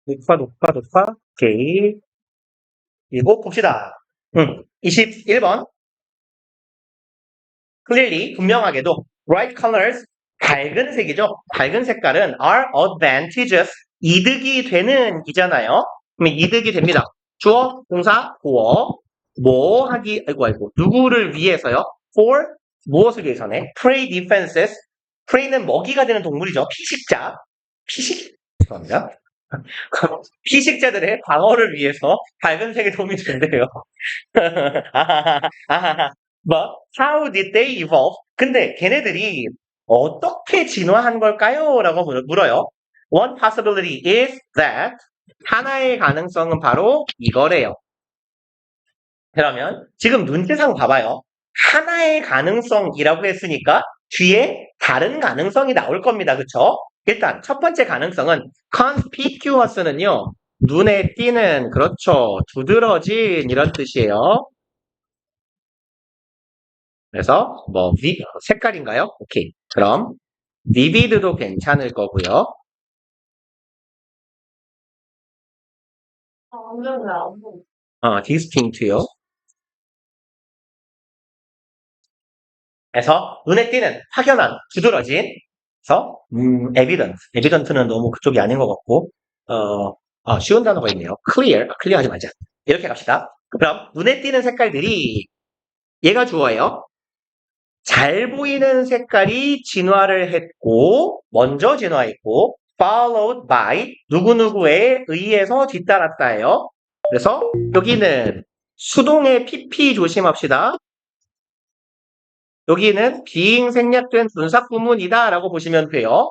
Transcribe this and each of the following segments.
높아. 오케이. 그리고 봅시다. 21번. clearly, 분명하게도, bright colors, 밝은 색이죠. 밝은 색깔은 are advantageous, 이득이 되는 이잖아요. 그럼 이득이 됩니다. 주어, 동사, 보어, 뭐 하기, 아이고, 누구를 위해서요? for, 무엇을 위해서네? prey defenses, prey는 먹이가 되는 동물이죠. 죄송합니다. 피식자들의 방어를 위해서 밝은 색이 도움이 된대요. 뭐, how did they evolve? 근데 걔네들이 어떻게 진화한 걸까요? 라고 물어요. One possibility is that 하나의 가능성은 바로 이거래요. 그러면 지금 문제상 봐봐요. 하나의 가능성이라고 했으니까 뒤에 다른 가능성이 나올 겁니다. 그쵸? 일단 첫 번째 가능성은 conspicuous는요. 눈에 띄는, 그렇죠. 두드러진 이런 뜻이에요. 그래서 뭐 색깔인가요? 오케이. 그럼 vivid도 괜찮을 거고요. distinct요. 그래서 눈에 띄는, 확연한, 두드러진. 그래서 evident는 너무 그쪽이 아닌 것 같고 쉬운 단어가 있네요. clear 하지 말자. 이렇게 갑시다. 그럼 눈에 띄는 색깔들이 얘가 주어예요. 잘 보이는 색깔이 진화를 했고, 먼저 진화했고, followed by 누구누구에 의해서 뒤따랐다예요. 그래서 여기는 수동의 PP 조심합시다. 여기는 being 생략된 분사 구문이다 라고 보시면 돼요.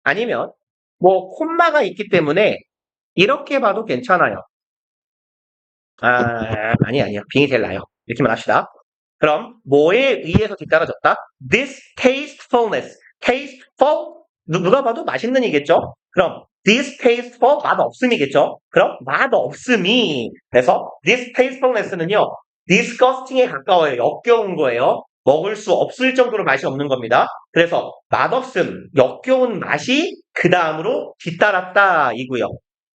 아니면 뭐 콤마가 있기 때문에 이렇게 봐도 괜찮아요. 아니요. 빙이 제일 나요. 이렇게만 합시다. 그럼 뭐에 의해서 뒤따라졌다? distastefulness. tasteful? 누가 봐도 맛있는 이겠죠? 그럼 distasteful? 맛없음이겠죠? 그럼 맛없음이. 그래서 distastefulness는요. disgusting에 가까워요. 역겨운 거예요. 먹을 수 없을 정도로 맛이 없는 겁니다. 그래서 맛없음, 역겨운 맛이 그 다음으로 뒤따랐다 이고요.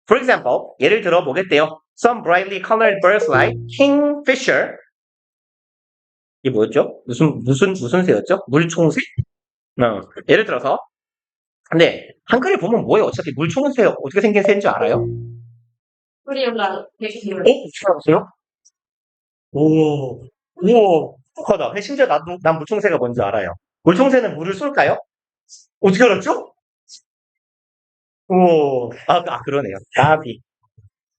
For example, 예를 들어 보겠대요. Some brightly colored birds like kingfisher. 이게 뭐였죠? 무슨 새였죠? 물총새? 예를 들어서. 근데 한글을 보면 뭐예요? 어차피 물총새 어떻게 생긴 새인 줄 알아요? 어떻게 알았어요? 오, 똑하다. 근데 심지어 난 물총새가 뭔지 알아요. 물총새는 물을 쏠까요? 어떻게 알았죠? 그러네요. 나비.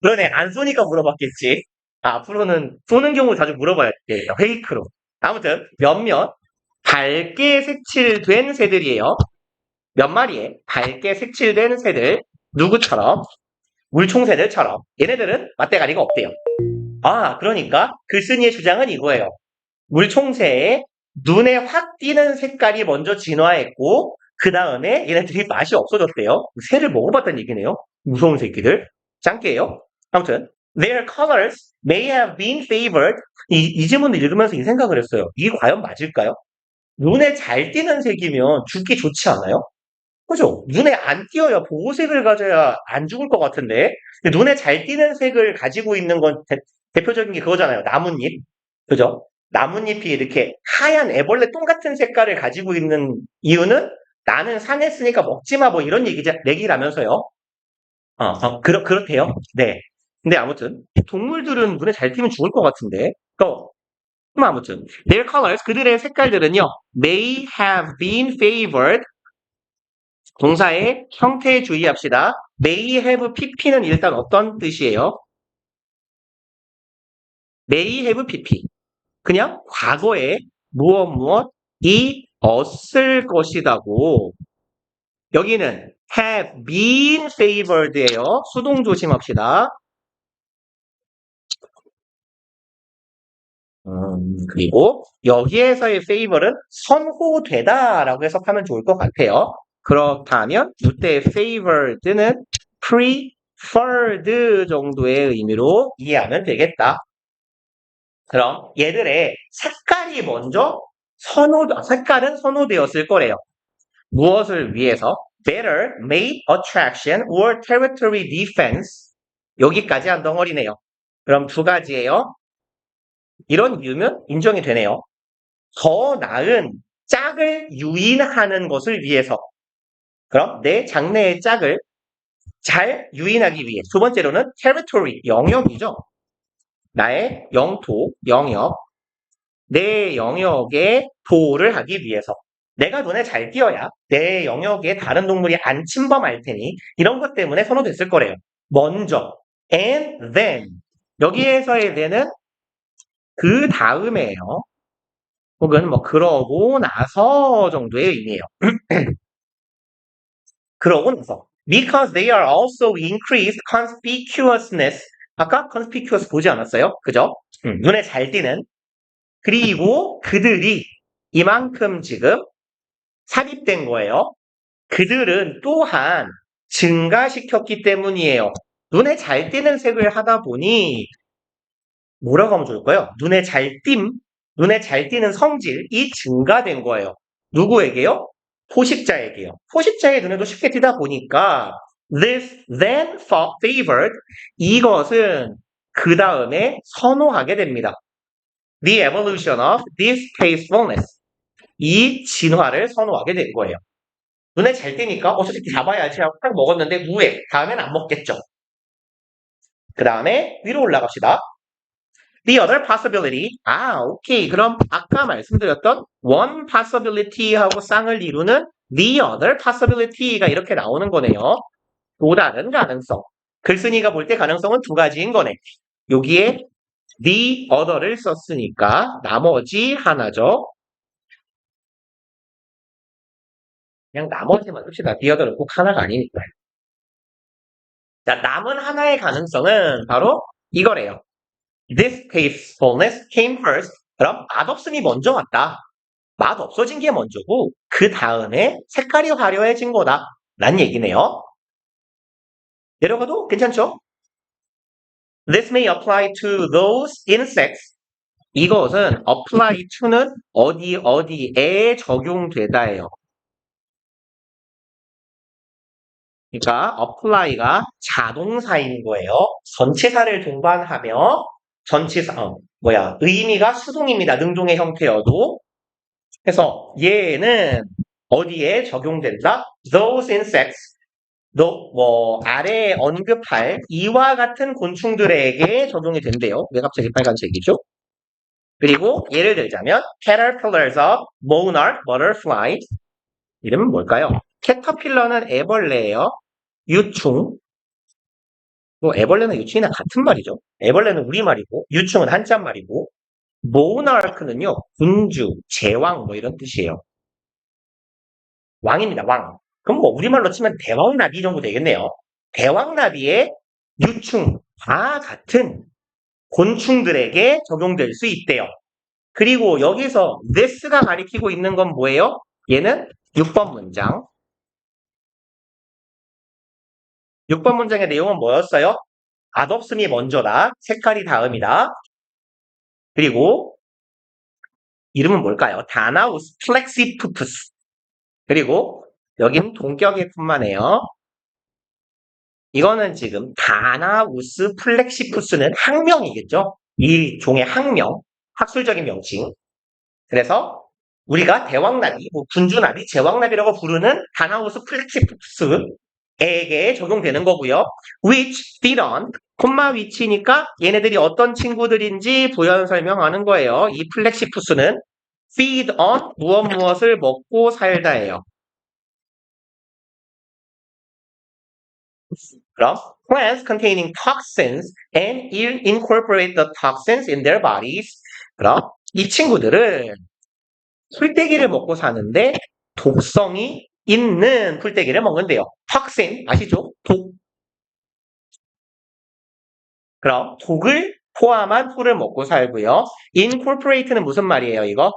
그러네. 안 쏘니까 물어봤겠지. 앞으로는 쏘는 경우 자주 물어봐야 돼요. 페이크로. 아무튼 몇몇 밝게 색칠된 새들이에요. 몇 마리의 밝게 색칠된 새들. 누구처럼? 물총새들처럼. 얘네들은 맞대가리가 없대요. 그러니까 글쓴이의 주장은 이거예요. 물총새의 눈에 확 띄는 색깔이 먼저 진화했고 그 다음에 얘네들이 맛이 없어졌대요. 새를 먹어봤다는 얘기네요. 무서운 새끼들. 짱게요. 아무튼 their colors may have been favored. 이 질문을 읽으면서 이 생각을 했어요. 이게 과연 맞을까요? 눈에 잘 띄는 색이면 죽기 좋지 않아요? 그죠? 눈에 안 띄어야 보호색을 가져야 안 죽을 것 같은데. 근데 눈에 잘 띄는 색을 가지고 있는 건 대표적인 게 그거잖아요. 나뭇잎. 그죠? 나뭇잎이 이렇게 하얀 애벌레 똥 같은 색깔을 가지고 있는 이유는 나는 상했으니까 먹지 마, 뭐 이런 얘기라면서요. 그렇대요. 네. 근데 아무튼, 동물들은 눈에 잘 띄면 죽을 것 같은데. 그럼 아무튼, their colors, 그들의 색깔들은요, may have been favored. 동사의 형태에 주의합시다. may have pp는 일단 어떤 뜻이에요? may have pp. 그냥 과거에 무엇이 없을 것이다고. 여기는 have been favored예요. 수동 조심합시다. 그리고 여기에서의 favor은 선호되다라고 해석하면 좋을 것 같아요. 그렇다면 이때 favored는 preferred 정도의 의미로 이해하면 되겠다. 그럼 얘들의 색깔이 먼저 색깔은 선호되었을 거래요. 무엇을 위해서? better made attraction or territory defense. 여기까지 한 덩어리네요. 그럼 두 가지예요. 이런 이유면 인정이 되네요. 더 나은 짝을 유인하는 것을 위해서. 그럼 내 장래의 짝을 잘 유인하기 위해. 두 번째로는 territory, 영역이죠. 나의 영토, 영역, 내 영역에 보호를 하기 위해서. 내가 눈에 잘 띄어야 내 영역에 다른 동물이 안 침범할 테니 이런 것 때문에 선호됐을 거래요. 먼저, and then. 여기에서의 then은 그 다음에요. 혹은 뭐 그러고 나서 정도의 의미예요. 그러고 나서. Because they are also increased conspicuousness. 아까 conspicuous 보지 않았어요? 그죠? 눈에 잘 띄는. 그리고 그들이 이만큼 지금 삽입된 거예요. 그들은 또한 증가시켰기 때문이에요. 눈에 잘 띄는 색을 하다 보니 뭐라고 하면 좋을까요? 눈에 잘 띄는 성질이 증가된 거예요. 누구에게요? 포식자에게요. 포식자의 눈에도 쉽게 띄다 보니까 this then favored 이것은 그 다음에 선호하게 됩니다. The evolution of this tastefulness 이 진화를 선호하게 된 거예요. 눈에 잘 띄니까 어차피 잡아야지 하고 딱 먹었는데 무해. 다음엔 안 먹겠죠. 그 다음에 위로 올라갑시다. The other possibility. 오케이. 그럼 아까 말씀드렸던 one possibility 하고 쌍을 이루는 the other possibility가 이렇게 나오는 거네요. 또 다른 가능성. 글쓴이가 볼 때 가능성은 두 가지인 거네. 여기에 the other를 썼으니까 나머지 하나죠. 그냥 나머지만 씁시다. the other는 꼭 하나가 아니니까. 자, 남은 하나의 가능성은 바로 이거래요. This tastefulness came first. 그럼 맛없음이 먼저 왔다. 맛 없어진 게 먼저고 그 다음에 색깔이 화려해진 거다. 라는 얘기네요. 내려가도 괜찮죠? This may apply to those insects. 이것은 apply to는 어디에 적용되다예요. 그러니까 apply가 자동사인 거예요. 전치사를 동반하며 의미가 수동입니다. 능동의 형태여도. 그래서 얘는 어디에 적용된다? Those insects. 아래에 언급할 이와 같은 곤충들에게 적용이 된대요. 왜 갑자기 빨간색이죠? 그리고 예를 들자면 caterpillars of monarch butterfly. 이름은 뭘까요? 캐터필러는 애벌레예요. 유충. 애벌레나 유충이나 같은 말이죠. 애벌레는 우리말이고 유충은 한자말이고 모나르크는요. 군주, 제왕 이런 뜻이에요. 왕입니다. 왕. 그럼 우리말로 치면 대왕나비 정도 되겠네요. 대왕나비의 유충과 같은 곤충들에게 적용될 수 있대요. 그리고 여기서 this가 가리키고 있는 건 뭐예요? 얘는 6번 문장. 6번 문장의 내용은 뭐였어요? 맛없음이 먼저다. 색깔이 다음이다. 그리고 이름은 뭘까요? 다나우스 플렉시푸푸스. 그리고 여긴 동격의 품만해요. 이거는 지금 다나우스 플렉시푸스는 학명이겠죠? 이 종의 학명, 학술적인 명칭. 그래서 우리가 대왕나비, 군주나비, 제왕나비라고 부르는 다나우스 플렉시푸스에게 적용되는 거고요. which feed on, 콤마 위치니까 얘네들이 어떤 친구들인지 부연 설명하는 거예요. 이 플렉시푸스는 feed on 무엇을 먹고 살다예요. 그럼 plants containing toxins and incorporate the toxins in their bodies. 그럼 이 친구들은 풀떼기를 먹고 사는데 독성이 있는 풀떼기를 먹는데요. toxin 아시죠? 독. 그럼 독을 포함한 풀을 먹고 살고요. incorporate는 무슨 말이에요, 이거?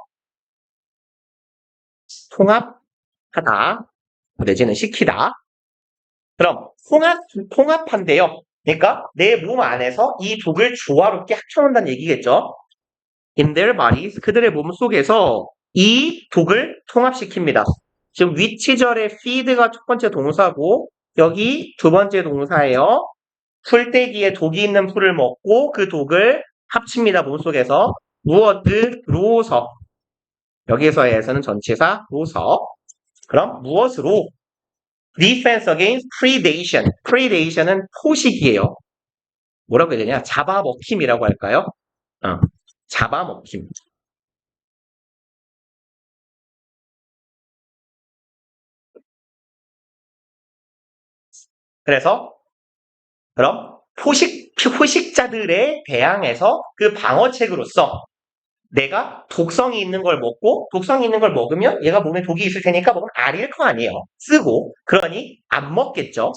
통합하다 내지는 시키다. 그럼 통합한대요. 그러니까 내 몸 안에서 이 독을 조화롭게 합쳐놓는다는 얘기겠죠. In their bodies, 그들의 몸 속에서 이 독을 통합시킵니다. 지금 위치절에 feed가 첫 번째 동사고 여기 두 번째 동사예요. 풀떼기에 독이 있는 풀을 먹고 그 독을 합칩니다. 몸속에서 무엇으로서 여기서에서는 전치사 로서 그럼 무엇으로 defense against predation predation은 포식이에요. 뭐라고 해야 되냐? 잡아먹힘이라고 할까요? 잡아먹힘. 그래서 그럼 포식자들에 대항해서 그 방어책으로서 내가 독성이 있는 걸 먹고 독성이 있는 걸 먹으면 얘가 몸에 독이 있을 테니까 먹으면 알일 거 아니에요. 쓰고 그러니 안 먹겠죠.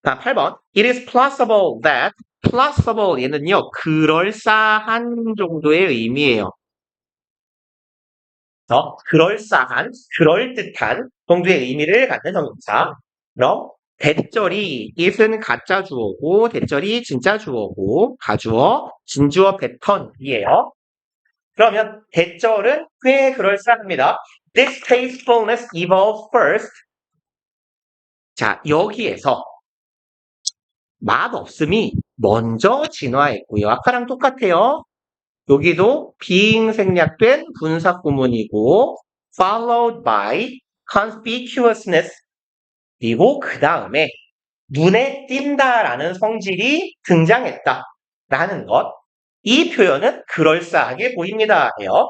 자, 8번. It is plausible that plausible 얘는요. 그럴싸한 정도의 의미예요. 그럴싸한, 그럴듯한 정도의 의미를 갖는 형용사. 그럼 대절이 it은 가짜 주어고 대절이 진짜 주어고 가주어, 진주어 패턴이에요. 그러면 대절은 꽤 그럴싸합니다. This tastefulness evolved first. 자, 여기에서 맛없음이 먼저 진화했고요. 아까랑 똑같아요. 여기도 being 생략된 분사 구문이고 followed by conspicuousness 그리고 그 다음에 눈에 띈다라는 성질이 등장했다라는 것. 이 표현은 그럴싸하게 보입니다. 해요.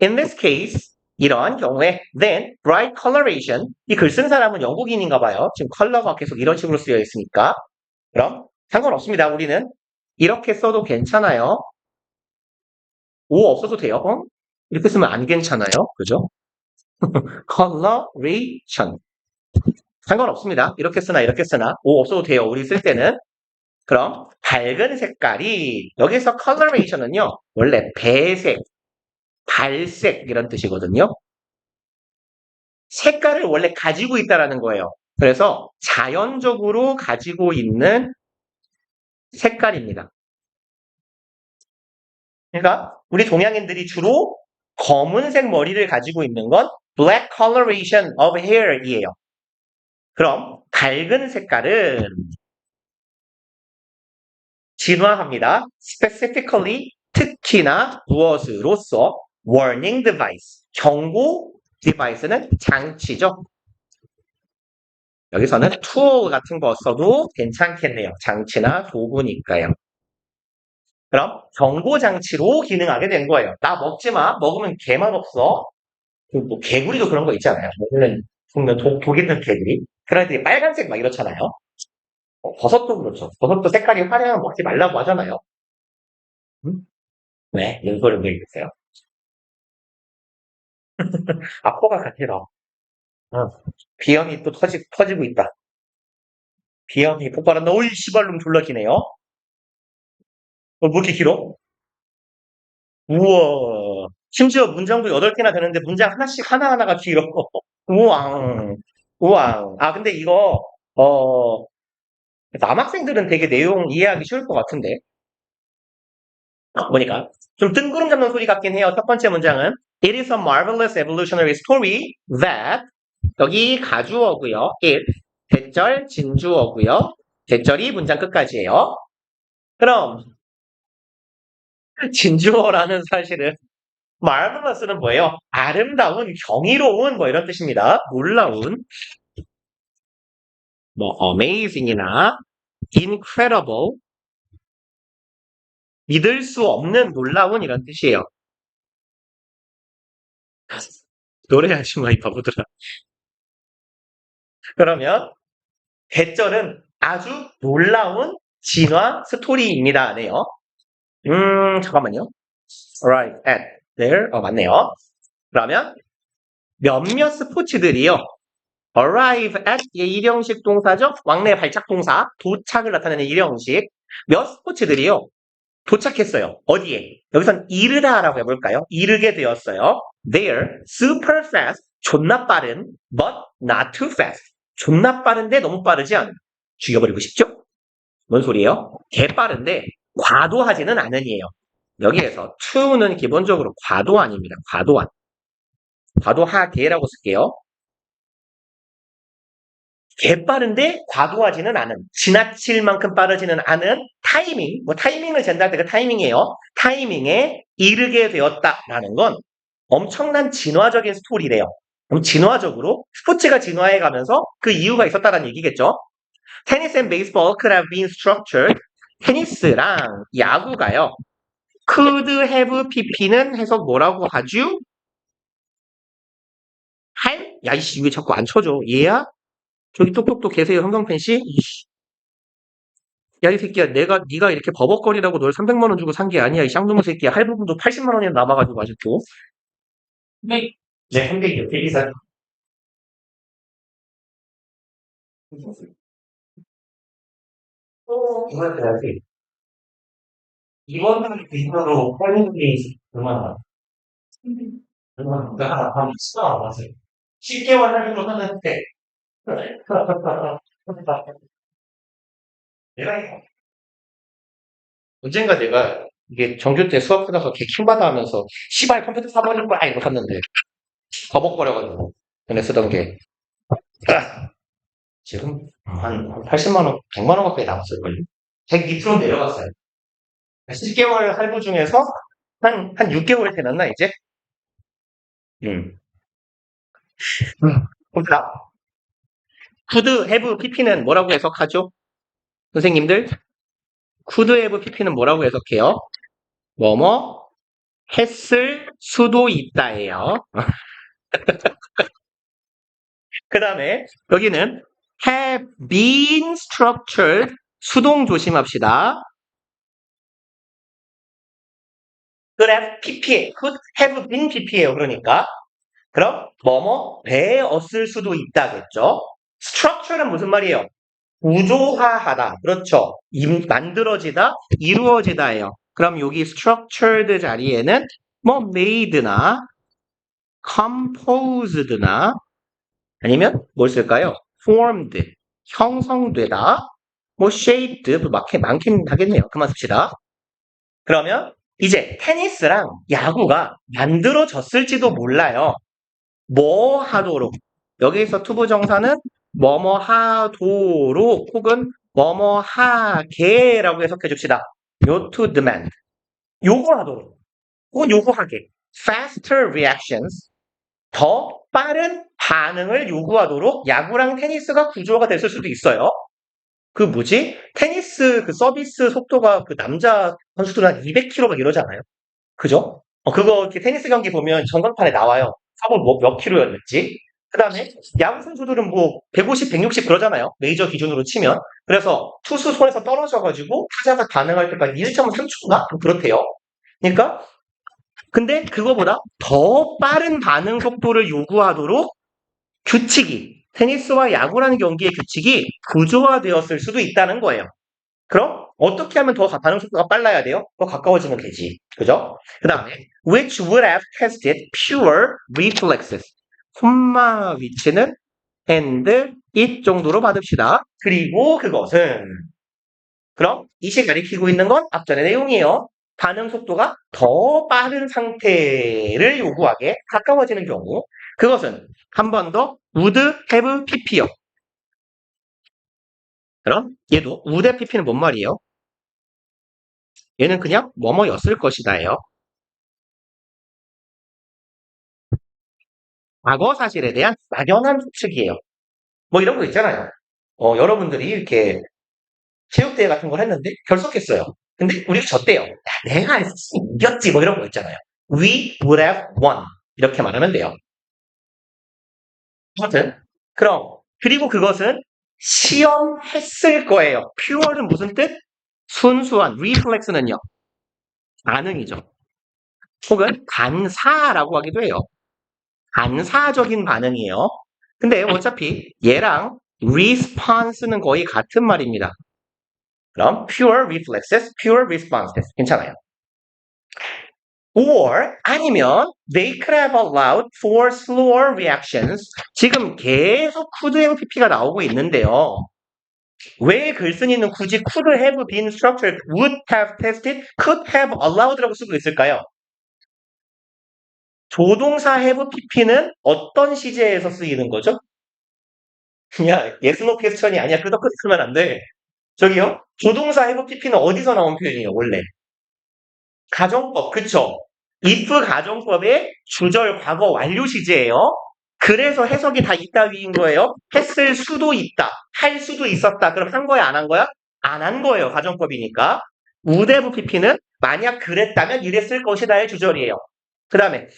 In this case, 이런 경우에 then bright coloration 이 글 쓴 사람은 영국인인가 봐요. 지금 컬러가 계속 이런 식으로 쓰여 있으니까. 그럼 상관없습니다. 우리는 이렇게 써도 괜찮아요. 오 없어도 돼요. 이렇게 쓰면 안 괜찮아요. 그죠? coloration 상관없습니다. 이렇게 쓰나 이렇게 쓰나 오 없어도 돼요. 우리 쓸 때는. 그럼 밝은 색깔이 여기서 coloration은요. 원래 배색, 발색 이런 뜻이거든요. 색깔을 원래 가지고 있다라는 거예요. 그래서 자연적으로 가지고 있는 색깔입니다. 그러니까 우리 동양인들이 주로 검은색 머리를 가지고 있는 건 black coloration of hair이에요. 그럼 밝은 색깔은 진화합니다. specifically 특히나 무엇으로서 warning device 경고 디바이스는 장치죠. 여기서는 tool 같은 거 써도 괜찮겠네요. 장치나 도구니까요. 그럼 경고 장치로 기능하게 된 거예요. 나 먹지 마. 먹으면 개맛 없어. 뭐 개구리도 그런 거 있잖아요. 먹으면 독 있는 개구리. 그런 애들이 빨간색 막 이렇잖아요. 버섯도 그렇죠. 버섯도 색깔이 화려하면 먹지 말라고 하잖아요. 응? 왜? 이거를 왜 이러세요? 아, 코가 같아요. 비염이 또 터지고 있다. 비염이 폭발한다. 오이, 씨발놈 졸라 기네요. 뭐 이렇게 길어? 우와. 심지어 문장도 8개나 되는데 문장 하나씩 하나하나가 길어. 우왕. 우왕. 아, 근데 이거, 남학생들은 되게 내용 이해하기 쉬울 것 같은데. 보니까. 좀 뜬구름 잡는 소리 같긴 해요. 첫 번째 문장은 It is a marvelous evolutionary story that 여기 가주어고요. it 대절 진주어고요. 대절이 문장 끝까지예요. 그럼 진주어라는 사실은 marvelous는 뭐예요? 아름다운, 경이로운 뭐 이런 뜻입니다. 놀라운 뭐 amazing이나 incredible 믿을 수 없는 놀라운 이런 뜻이에요. 노래하지 마, 이 바보들아. 그러면 대절은 아주 놀라운 진화 스토리입니다. 네요. 잠깐만요. Arrive at there. 맞네요. 그러면 몇몇 스포츠들이요. arrive at 일형식 동사죠. 왕래 발착 동사. 도착을 나타내는 일형식. 몇 스포츠들이요. 도착했어요. 어디에? 여기선 이르다라고 해볼까요? 이르게 되었어요. They're super fast. 존나 빠른. But not too fast. 존나 빠른데 너무 빠르지 않은. 죽여버리고 싶죠? 뭔 소리예요? 개 빠른데 과도하지는 않으니에요. 여기에서 to는 기본적으로 과도한입니다. 과도한. 과도하게라고 쓸게요. 개빠른데 과도하지는 않은, 지나칠 만큼 빠르지는 않은 타이밍, 뭐 타이밍을 잰다 할 때 그 타이밍이에요. 타이밍에 이르게 되었다라는 건 엄청난 진화적인 스토리래요. 그럼 진화적으로 스포츠가 진화해 가면서 그 이유가 있었다는 얘기겠죠. 테니스 앤 베이스볼 could have been structured. 테니스랑 야구가요. could have pp는 해석 뭐라고 하죠? 할? 야, 이씨, 왜 자꾸 안 쳐줘? 얘야? 저기 똑똑똑 계세요, 형경팬 씨? 이씨. 야, 이 새끼야, 네가 이렇게 버벅거리라고 널 300만 원 주고 산 게 아니야, 이 쌍놈의 새끼야. 할부금도 80만 원이나 남아가지고, 아직도. 네. 네, 300이요. 대리사. 이걸 해야지. 이번 달에 비슷하로 할인이 얼마나? 얼마나? 한 10만 원 10개월 할인으로 하는데. 내가 언젠가 내가 이게 정규 때 수업 끝나서 개 킹받아 하면서 시발 컴퓨터 사버릴 거야 이러고 샀는데 버벅거려가지고 전에 쓰던 게 지금 한 80만 원, 100만 원 가까이 남았을걸요. 100 밑으로 내려갔어요. 10개월 할부 중에서 한 6개월 지났나 이제? 음. 봅시다. could have pp는 뭐라고 해석하죠? 선생님들? could have pp는 뭐라고 해석해요? 뭐뭐 했을 수도 있다예요. 그 다음에 여기는 have been structured. 수동 조심합시다. could have pp에 could have been pp예요. 그러니까 그럼 뭐뭐 되었을 수도 있다겠죠. structure는 무슨 말이에요? 구조화하다. 그렇죠. 만들어지다, 이루어지다예요. 그럼 여기 structured 자리에는 뭐 made나 composed나 아니면 뭘 쓸까요? formed, 형성되다, 뭐 shaped, 뭐 많긴 하겠네요. 그만 씁시다. 그러면 이제 테니스랑 야구가 만들어졌을지도 몰라요. 뭐 하도록. 여기서 투부정사는 뭐뭐 하도록 혹은 뭐뭐 하게라고 해석해 줍시다. 요 to demand. 요구하도록. 혹은 요구하게. faster reactions. 더 빠른 반응을 요구하도록 야구랑 테니스가 구조가 됐을 수도 있어요. 그 뭐지? 테니스 그 서비스 속도가 그 남자 선수들 한 200km 막 이러잖아요. 그죠? 그거 이렇게 테니스 경기 보면 전광판에 나와요. 서브 몇 킬로였는지. 그 다음에 야구 선수들은 뭐 150, 160 그러잖아요. 메이저 기준으로 치면. 그래서 투수 손에서 떨어져가지고 타자가 반응할 때까지 1.3초인가? 그렇대요. 그러니까 근데 그거보다 더 빠른 반응 속도를 요구하도록 규칙이 테니스와 야구라는 경기의 규칙이 구조화되었을 수도 있다는 거예요. 그럼 어떻게 하면 더 반응 속도가 빨라야 돼요? 더 가까워지면 되지. 그죠? 그 다음에 which would have tested pure reflexes. 콤마 위치는 and, it 정도로 받읍시다. 그리고 그것은 그럼 이시 가리키고 있는 건 앞전의 내용이에요. 반응 속도가 더 빠른 상태를 요구하게 가까워지는 경우 그것은 한 번 더 would have pp요. 그럼 얘도 would have pp는 뭔 말이에요? 얘는 그냥 뭐뭐였을 것이다예요. 과거 사실에 대한 막연한 추측이에요. 뭐 이런 거 있잖아요. 여러분들이 이렇게 체육대회 같은 걸 했는데 결석했어요. 근데 우리가 졌대요. 야, 내가 했으면 이겼지 뭐 이런 거 있잖아요. We would have won. 이렇게 말하면 돼요. 아무튼 그럼 그리고 그것은 시험했을 거예요. pure는 무슨 뜻? 순수한 reflex는요. 반응이죠. 혹은 반사라고 하기도 해요. 반사적인 반응이에요. 근데 어차피 얘랑 response는 거의 같은 말입니다. 그럼 pure reflexes, pure responses 괜찮아요. or 아니면 they could have allowed for slower reactions. 지금 계속 could have pp가 나오고 있는데요. 왜 글쓴이는 굳이 could have been structured, would have tested, could have allowed라고 쓰고 있을까요? 조동사 have pp는 어떤 시제에서 쓰이는 거죠? 야, yes, no 퀘스천이 아니야. 끄덕끄덕 쓰면 안 돼. 저기요. 조동사 have pp는 어디서 나온 표현이에요, 원래? 가정법, 그쵸? if 가정법의 주절 과거 완료 시제예요. 그래서 해석이 다 이따위인 거예요. 했을 수도 있다. 할 수도 있었다. 그럼 한 거야, 안 한 거야? 안 한 거예요. 가정법이니까. would have pp는 만약 그랬다면 이랬을 것이다의 주절이에요. 그 다음에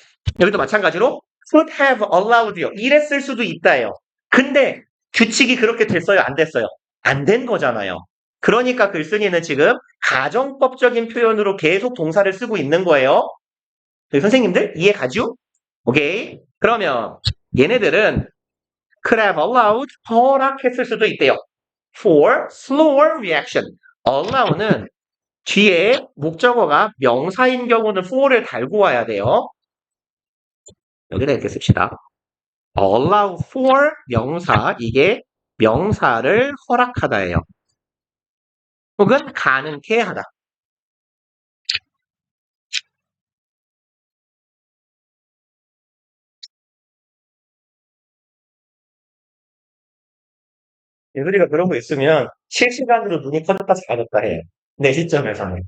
여기도 마찬가지로 could have allowed요. 이랬을 수도 있다예요. 근데 규칙이 그렇게 됐어요? 안 됐어요? 안 된 거잖아요. 그러니까 글쓴이는 지금 가정법적인 표현으로 계속 동사를 쓰고 있는 거예요. 선생님들 이해 가죠? 오케이. 그러면 얘네들은 could have allowed 허락했을 수도 있대요. for slower reaction. allow는 뒤에 목적어가 명사인 경우는 for를 달고 와야 돼요. 여기다 이렇게 씁시다. allow for 명사, 이게 명사를 허락하다예요. 혹은 가능케 하다. 예술이가 그런 거 있으면 실시간으로 눈이 커졌다 작아졌다 해요. 내 시점에서는.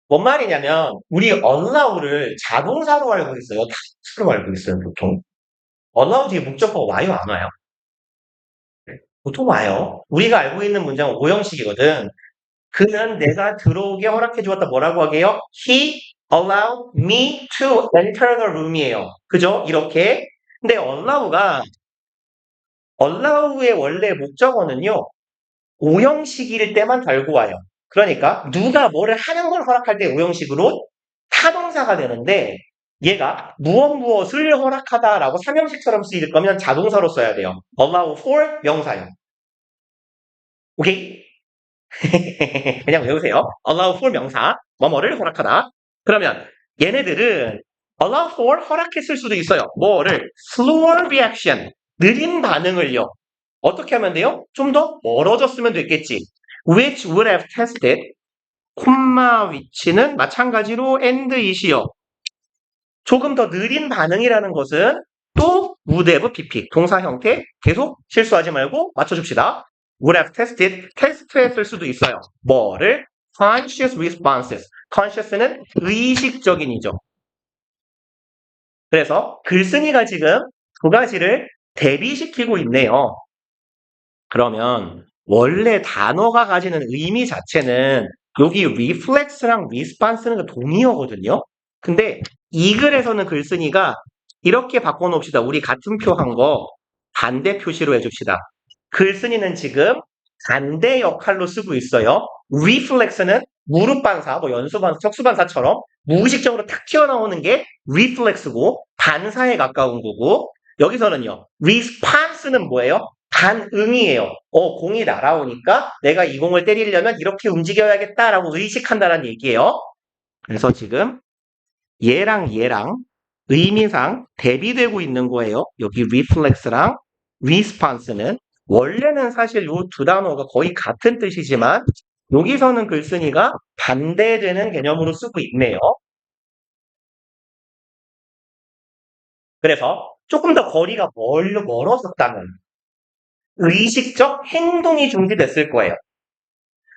뭔 말이냐면 우리 allow를 자동사로 알고 있어요. 타동사로 알고 있어요, 보통. allow 뒤에 목적어가 와요, 안 와요? 보통 와요. 우리가 알고 있는 문장은 오형식이거든. 그는 내가 들어오게 허락해 주었다. 뭐라고 하게요? He allowed me to enter the room이에요. 그죠? 이렇게. 근데 allow의 원래 목적어는요. 오형식일 때만 달고 와요. 그러니까 누가 뭐를 하는 걸 허락할 때 오형식으로 타동사가 되는데 얘가 무엇을 허락하다라고 삼형식처럼 쓰일 거면 자동사로 써야 돼요. allow for 명사요. 오케이? 그냥 외우세요. allow for 명사, 뭐뭐를 허락하다. 그러면 얘네들은 allow for 허락했을 수도 있어요. 뭐를? slower reaction, 느린 반응을요. 어떻게 하면 돼요? 좀 더 멀어졌으면 됐겠지. which would have tested, 콤마 위치는 마찬가지로 and it이요. 조금 더 느린 반응이라는 것은 또 would have pp, 동사 형태 계속 실수하지 말고 맞춰줍시다. would have tested, 테스트했을 수도 있어요. 뭐를? conscious responses. conscious는 의식적인이죠. 그래서 글쓴이가 지금 두 가지를 대비시키고 있네요. 그러면 원래 단어가 가지는 의미 자체는 여기 reflex랑 response는 동의어거든요. 근데 이 글에서는 글쓴이가 이렇게 바꿔놓읍시다. 우리 같은 표 한 거 반대 표시로 해줍시다. 글쓴이는 지금 반대 역할로 쓰고 있어요. reflex는 무릎반사, 뭐 연수반사, 척수반사처럼 무의식적으로 탁 튀어나오는 게 reflex고 반사에 가까운 거고 여기서는요. response는 뭐예요? 반응이에요. 공이 날아오니까 내가 이 공을 때리려면 이렇게 움직여야겠다라고 의식한다는 얘기예요. 그래서 지금 얘랑 의미상 대비되고 있는 거예요. 여기 reflex랑 response는 원래는 사실 이 두 단어가 거의 같은 뜻이지만 여기서는 글쓴이가 반대되는 개념으로 쓰고 있네요. 그래서 조금 더 거리가 멀어졌다면 의식적 행동이 중지됐을 거예요.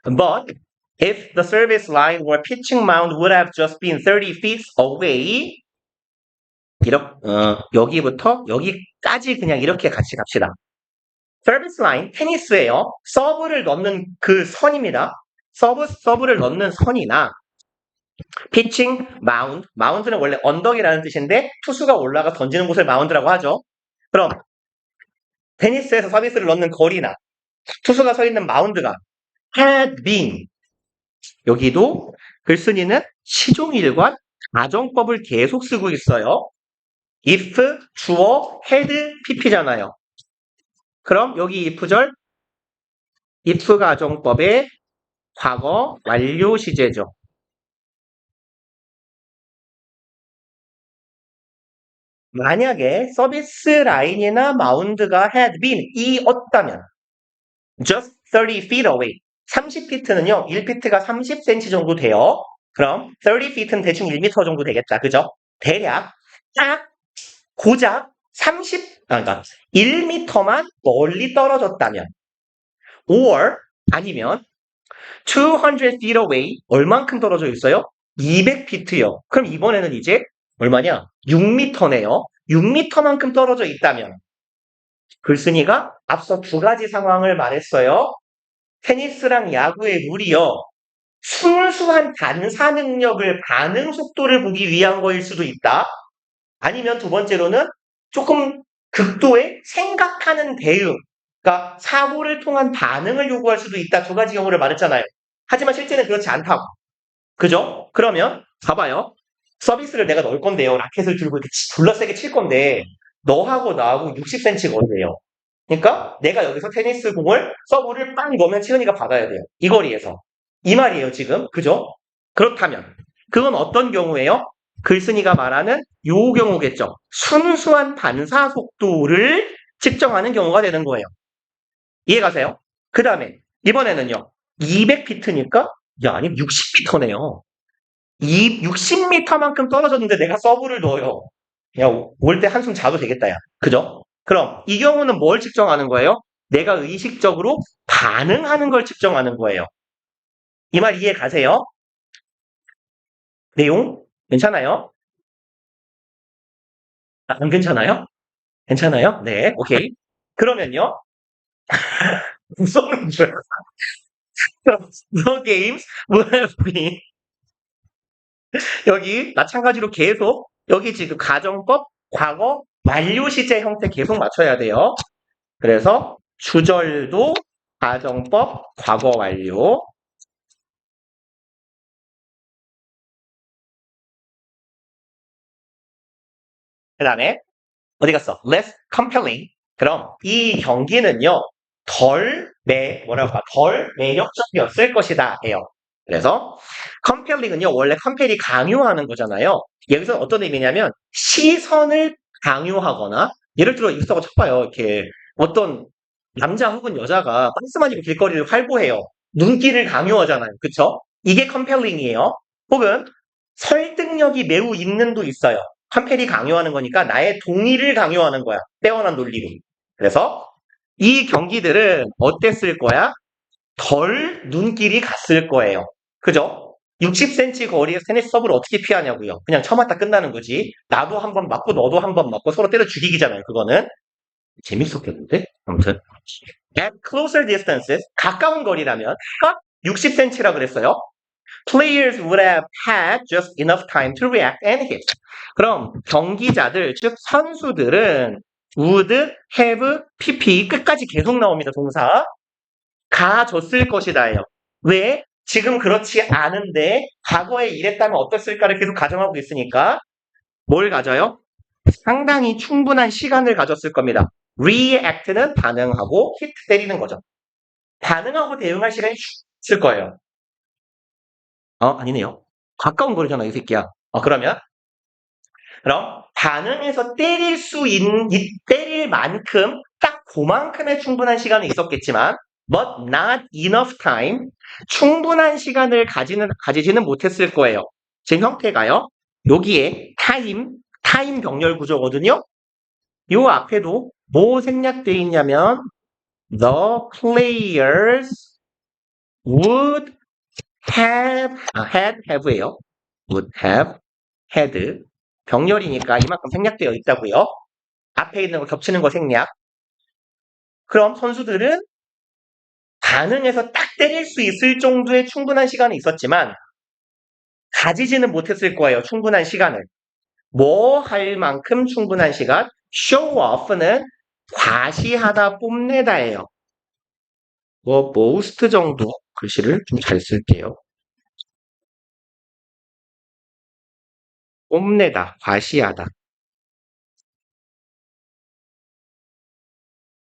But if the service line or pitching mound would have just been 30 feet away, 여기부터 여기까지 그냥 이렇게 같이 갑시다. 서비스 라인, 테니스예요. 서브를 넣는 그 선입니다. 서브를 넣는 선이나 피칭, 마운드는 원래 언덕이라는 뜻인데 투수가 올라가 던지는 곳을 마운드라고 하죠. 그럼 테니스에서 서비스를 넣는 거리나 투수가 서 있는 마운드가 had been, 여기도 글쓴이는 시종일관 가정법을 계속 쓰고 있어요. if, 주어, had, pp잖아요. 그럼 여기 if절, if 가정법의 과거 완료 시제죠. 만약에 서비스 라인이나 마운드가 had been 이었다면 just 30 feet away, 30피트는요 1피트가 30cm 정도 돼요. 그럼 30feet는 대충 1m 정도 되겠다. 그죠? 대략 딱 고작 그러니까 1m만 멀리 떨어졌다면, or 아니면 200 feet away, 얼만큼 떨어져 있어요? 200피트요. 그럼 이번에는 이제 얼마냐? 6m네요. 6m만큼 떨어져 있다면, 글쓴이가 앞서 두 가지 상황을 말했어요. 테니스랑 야구의 룰이요. 순수한 반사 능력을, 반응 속도를 보기 위한 거일 수도 있다. 아니면 두 번째로는 조금 극도의 생각하는 대응, 그러니까 사고를 통한 반응을 요구할 수도 있다. 두 가지 경우를 말했잖아요. 하지만 실제는 그렇지 않다고. 그죠? 그러면 봐봐요. 서비스를 내가 넣을 건데요. 라켓을 들고 이렇게 둘러 세게 칠 건데 너하고 나하고 60cm 거리예요. 그러니까 내가 여기서 테니스 공을 서브를 빵 넣으면 치은이가 받아야 돼요. 이 거리에서. 이 말이에요, 지금. 그죠? 그렇다면 그건 어떤 경우예요? 글쓴이가 말하는 요 경우겠죠. 순수한 반사 속도를 측정하는 경우가 되는 거예요. 이해 가세요? 그 다음에 이번에는요. 200피트니까 야, 아니 60피터네요. 60m만큼 떨어졌는데 내가 서브를 넣어요. 야, 올 때 한숨 자도 되겠다, 야. 그죠? 그럼 이 경우는 뭘 측정하는 거예요? 내가 의식적으로 반응하는 걸 측정하는 거예요. 이 말 이해 가세요? 내용? 괜찮아요? 안 괜찮아요? 괜찮아요? 네, 오케이. 그러면요. 무서운 줄. No games will have been. 여기 마찬가지로 계속 여기 지금 가정법, 과거, 완료 시제 형태 계속 맞춰야 돼요. 그래서 주절도 가정법, 과거 완료. 그 다음에 어디 갔어? Less compelling. 그럼 이 경기는요. 덜 매력적이었을 것이다 해요. 그래서 compelling은요. 원래 compel이 강요하는 거잖아요. 여기서 어떤 의미냐면 시선을 강요하거나 예를 들어 이거 쳐봐요. 이렇게 어떤 남자 혹은 여자가 빤스만 입고 길거리를 활보해요. 눈길을 강요하잖아요. 그쵸? 이게 compelling이에요. 혹은 설득력이 매우 있는도 있어요. 컴펠이 강요하는 거니까 나의 동의를 강요하는 거야. 빼어난 논리로. 그래서 이 경기들은 어땠을 거야? 덜 눈길이 갔을 거예요. 그죠? 60cm 거리에서 테니스 서브를 어떻게 피하냐고요. 그냥 쳐맞다 끝나는 거지. 나도 한 번 맞고 너도 한 번 맞고 서로 때려 죽이기잖아요. 그거는. 재밌었겠는데? 아무튼. At closer distances, 가까운 거리라면 60cm라 그랬어요. Players would have had just enough time to react and hit. 그럼 경기자들, 즉 선수들은 would have pp 끝까지 계속 나옵니다. 동사. 가졌을 것이다예요. 왜? 지금 그렇지 않은데 과거에 이랬다면 어땠을까를 계속 가정하고 있으니까 뭘 가져요? 상당히 충분한 시간을 가졌을 겁니다. react는 반응하고 hit 때리는 거죠. 반응하고 대응할 시간이 있을 거예요. 아니네요. 가까운 거리잖아, 이 새끼야. 그럼 반응해서 때릴 만큼 딱 그만큼의 충분한 시간은 있었겠지만 but not enough time 충분한 시간을 가지지는 못했을 거예요. 지금 형태가요. 여기에 타임 병렬 구조거든요. 요 앞에도 뭐 생략되어 있냐면 the players would have예요. would have had 병렬이니까 이만큼 생략되어 있다고요. 앞에 있는 거 겹치는 거 생략. 그럼 선수들은 반응해서 딱 때릴 수 있을 정도의 충분한 시간이 있었지만 가지지는 못했을 거예요. 충분한 시간을. 뭐 할 만큼 충분한 시간? show off는 과시하다, 뽐내다예요. 뭐 most 정도 글씨를 좀 잘 쓸게요. 뽐내다, 과시하다.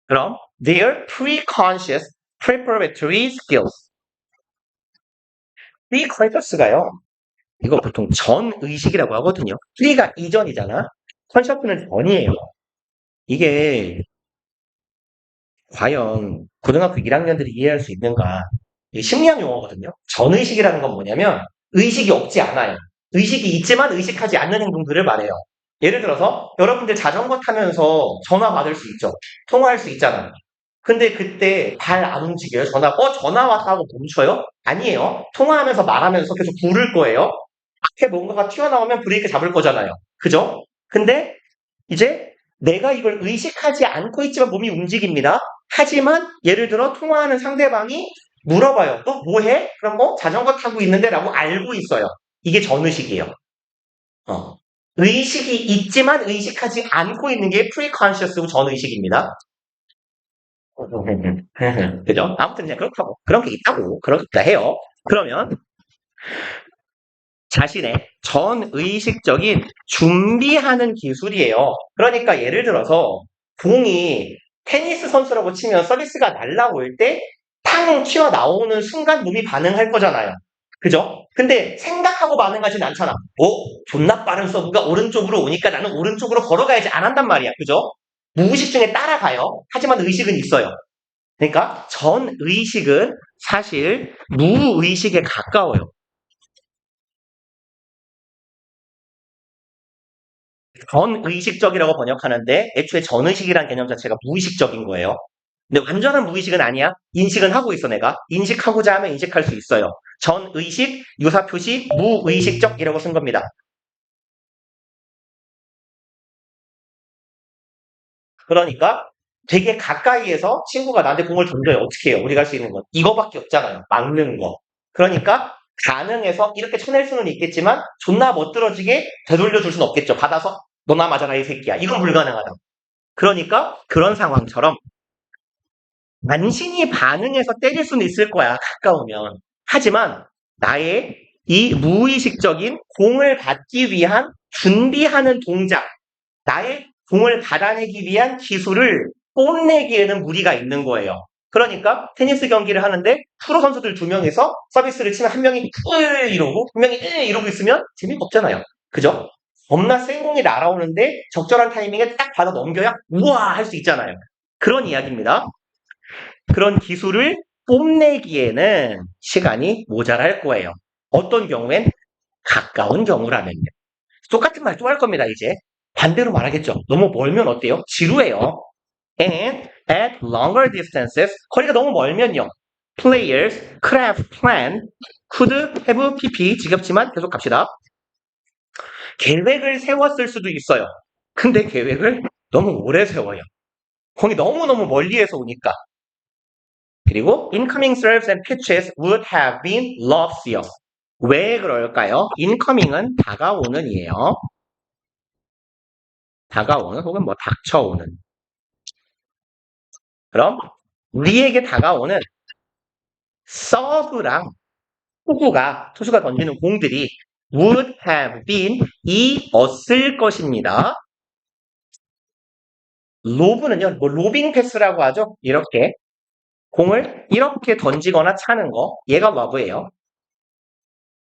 그럼 their pre-conscious preparatory skills. pre-conscious가요. 이거 보통 전 의식이라고 하거든요. pre가 이전이잖아. conscious는 전이에요. 이게 과연 고등학교 1학년들이 이해할 수 있는가? 이게 심리학 용어거든요. 전의식이라는 건 뭐냐면 의식이 없지 않아요. 의식이 있지만 의식하지 않는 행동들을 말해요. 예를 들어서 여러분들 자전거 타면서 전화 받을 수 있죠. 통화할 수 있잖아요. 근데 그때 발 안 움직여요. 전화 왔다고 멈춰요? 아니에요. 통화하면서 말하면서 계속 부를 거예요. 앞에 뭔가가 튀어나오면 브레이크 잡을 거잖아요. 그죠? 근데 이제 내가 이걸 의식하지 않고 있지만 몸이 움직입니다. 하지만 예를 들어 통화하는 상대방이 물어봐요. 너 뭐해? 그럼 자전거 타고 있는데 라고 알고 있어요. 이게 전의식이에요. 어. 의식이 있지만 의식하지 않고 있는 게 프리컨셔스 전의식입니다. 그죠? 아무튼 그냥 그렇다고. 그런 게 있다고. 그렇다 해요. 그러면 자신의 전의식적인 준비하는 기술이에요. 그러니까 예를 들어서 공이 테니스 선수라고 치면 서비스가 날라올 때 탕 튀어나오는 순간 몸이 반응할 거잖아요. 그죠? 근데 생각하고 반응하진 않잖아. 존나 빠른 서브가 오른쪽으로 오니까 나는 오른쪽으로 걸어가야지 안 한단 말이야. 그죠? 무의식 중에 따라가요. 하지만 의식은 있어요. 그러니까 전의식은 사실 무의식에 가까워요. 전의식적이라고 번역하는데 애초에 전의식이라는 개념 자체가 무의식적인 거예요. 근데 완전한 무의식은 아니야. 인식은 하고 있어, 내가. 인식하고자 하면 인식할 수 있어요. 전의식, 유사표시, 무의식적이라고 쓴 겁니다. 그러니까 되게 가까이에서 친구가 나한테 공을 던져요. 어떻게 해요? 우리가 할 수 있는 건. 이거밖에 없잖아요. 막는 거. 그러니까 가능해서 이렇게 쳐낼 수는 있겠지만 존나 멋들어지게 되돌려 줄 수는 없겠죠. 받아서 너나 맞아라 이 새끼야. 이건 불가능하다. 그러니까 그런 상황처럼 만신이 반응해서 때릴 수는 있을 거야, 가까우면. 하지만 나의 이 무의식적인 공을 받기 위한 준비하는 동작, 나의 공을 받아내기 위한 기술을 뽐내기에는 무리가 있는 거예요. 그러니까 테니스 경기를 하는데 프로 선수들 두 명이서 서비스를 치면 한 명이 이러고 한 명이 이러고 있으면 재미가 없잖아요. 그죠? 겁나 센 공이 날아오는데 적절한 타이밍에 딱 받아 넘겨야 우와 할 수 있잖아요. 그런 이야기입니다. 그런 기술을 뽐내기에는 시간이 모자랄 거예요. 어떤 경우엔 가까운 경우라면요. 똑같은 말 또 할 겁니다, 이제. 반대로 말하겠죠. 너무 멀면 어때요? 지루해요. And at longer distances, 거리가 너무 멀면요. Players could have planned, could have pp, 지겹지만 계속 갑시다. 계획을 세웠을 수도 있어요. 근데 계획을 너무 오래 세워요. 공이 너무너무 멀리에서 오니까. 그리고 incoming serves and pitches would have been loftier. 왜 그럴까요? incoming은 다가오는 이에요. 다가오는 혹은 닥쳐오는. 그럼 우리에게 다가오는 서브랑 투수가 던지는 공들이 would have been 이었을 것입니다. 로브는요, 로빙 패스라고 하죠. 이렇게 공을 이렇게 던지거나 차는 거, 얘가 러브예요.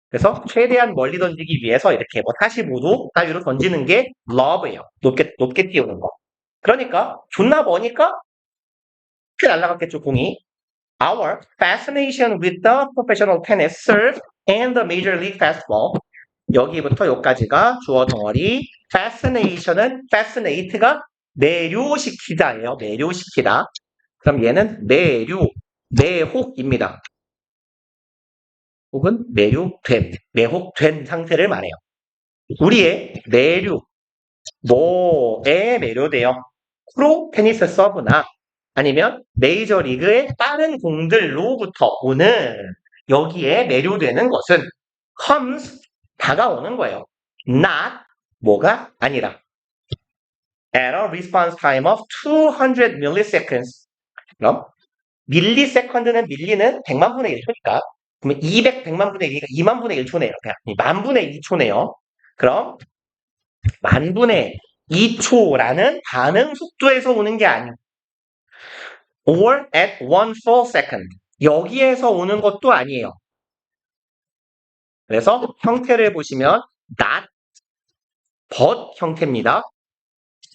그래서 최대한 멀리 던지기 위해서 이렇게 45도 따위로 던지는 게 러브예요. 높게 띄우는 거. 그러니까 존나 머니까 꽤 날아갔겠죠, 공이. Our fascination with the professional tennis serve and the major league fastball. 여기부터 여기까지가 주어 덩어리. fascination은 fascinate가 매료시키다예요. 매료시키다. 그럼 얘는 매혹입니다. 혹은 매혹된 상태를 말해요. 우리의 매류, 뭐에 매료돼요? 프로 테니스 서브나 아니면 메이저리그의 빠른 공들로부터 오는 여기에 매료되는 것은 comes, 다가오는 거예요. not, 뭐가 아니라 at a response time of 200 milliseconds. 그럼 밀리세컨드는 밀리는 100만 분의 1초니까 그러면 100만 분의 1이니까 2만 분의 1초네요. 그냥 만 분의 2초네요. 그럼 만 분의 2초라는 반응 속도에서 오는 게 아니고 or at one full second 여기에서 오는 것도 아니에요. 그래서 형태를 보시면 not, but 형태입니다.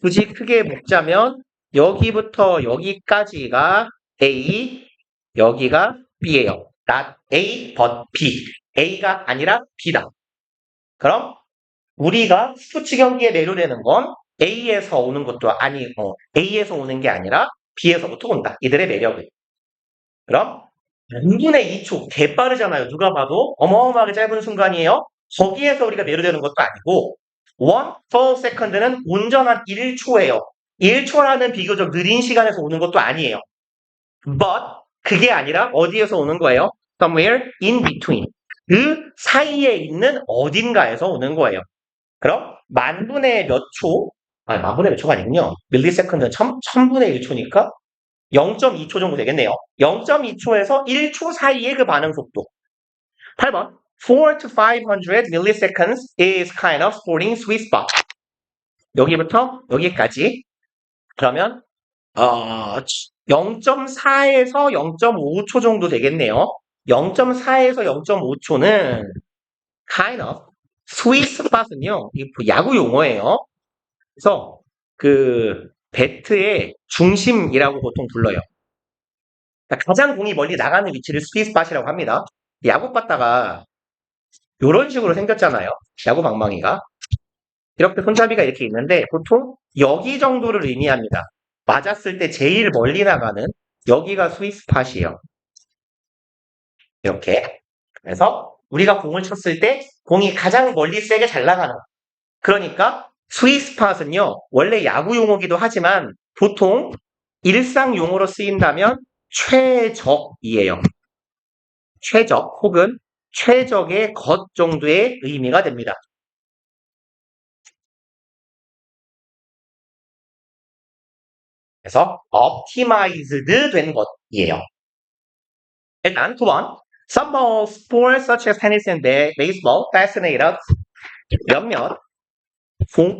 굳이 크게 묶자면 여기부터 여기까지가 A, 여기가 B예요. not A, but B. A가 아니라 B다. 그럼 우리가 스포츠 경기에 매료되는 건 A에서 오는 것도 A에서 오는 게 아니라 B에서부터 온다. 이들의 매력은. 그럼 n분의 2초 개빠르잖아요. 누가 봐도 어마어마하게 짧은 순간이에요. 거기에서 우리가 매료되는 것도 아니고 1 full second는 온전한 1초예요. 1초라는 비교적 느린 시간에서 오는 것도 아니에요. But 그게 아니라 어디에서 오는 거예요? Somewhere in between. 그 사이에 있는 어딘가에서 오는 거예요. 그럼 만분의 몇 초? 만분의 몇 초가 아니군요. 밀리세컨드는 천분의 1초니까 0.2초 정도 되겠네요. 0.2초에서 1초 사이의 그 반응 속도. 8번. 4 to 500 milliseconds is kind of sporting sweet spot. 여기부터 여기까지. 그러면 0.4에서 0.5초 정도 되겠네요. 0.4에서 0.5초는 kind of sweet spot은요. 이 야구 용어예요. 그래서 그 배트의 중심이라고 보통 불러요. 그러니까 가장 공이 멀리 나가는 위치를 스윗 스팟이라고 합니다. 야구 봤다가 이런 식으로 생겼잖아요. 야구 방망이가. 이렇게 손잡이가 이렇게 있는데 보통 여기 정도를 의미합니다. 맞았을 때 제일 멀리 나가는 여기가 스윗 스팟이에요. 이렇게. 그래서 우리가 공을 쳤을 때 공이 가장 멀리 세게 잘 나가는. 그러니까 스윗 스팟은요. 원래 야구 용어기도 하지만 보통 일상 용어로 쓰인다면 최적이에요. 최적 혹은 최적의 것 정도의 의미가 됩니다. 그래서 optimized 된 것이에요. 일단 9번. Some sports such as tennis and baseball fascinate us. 몇몇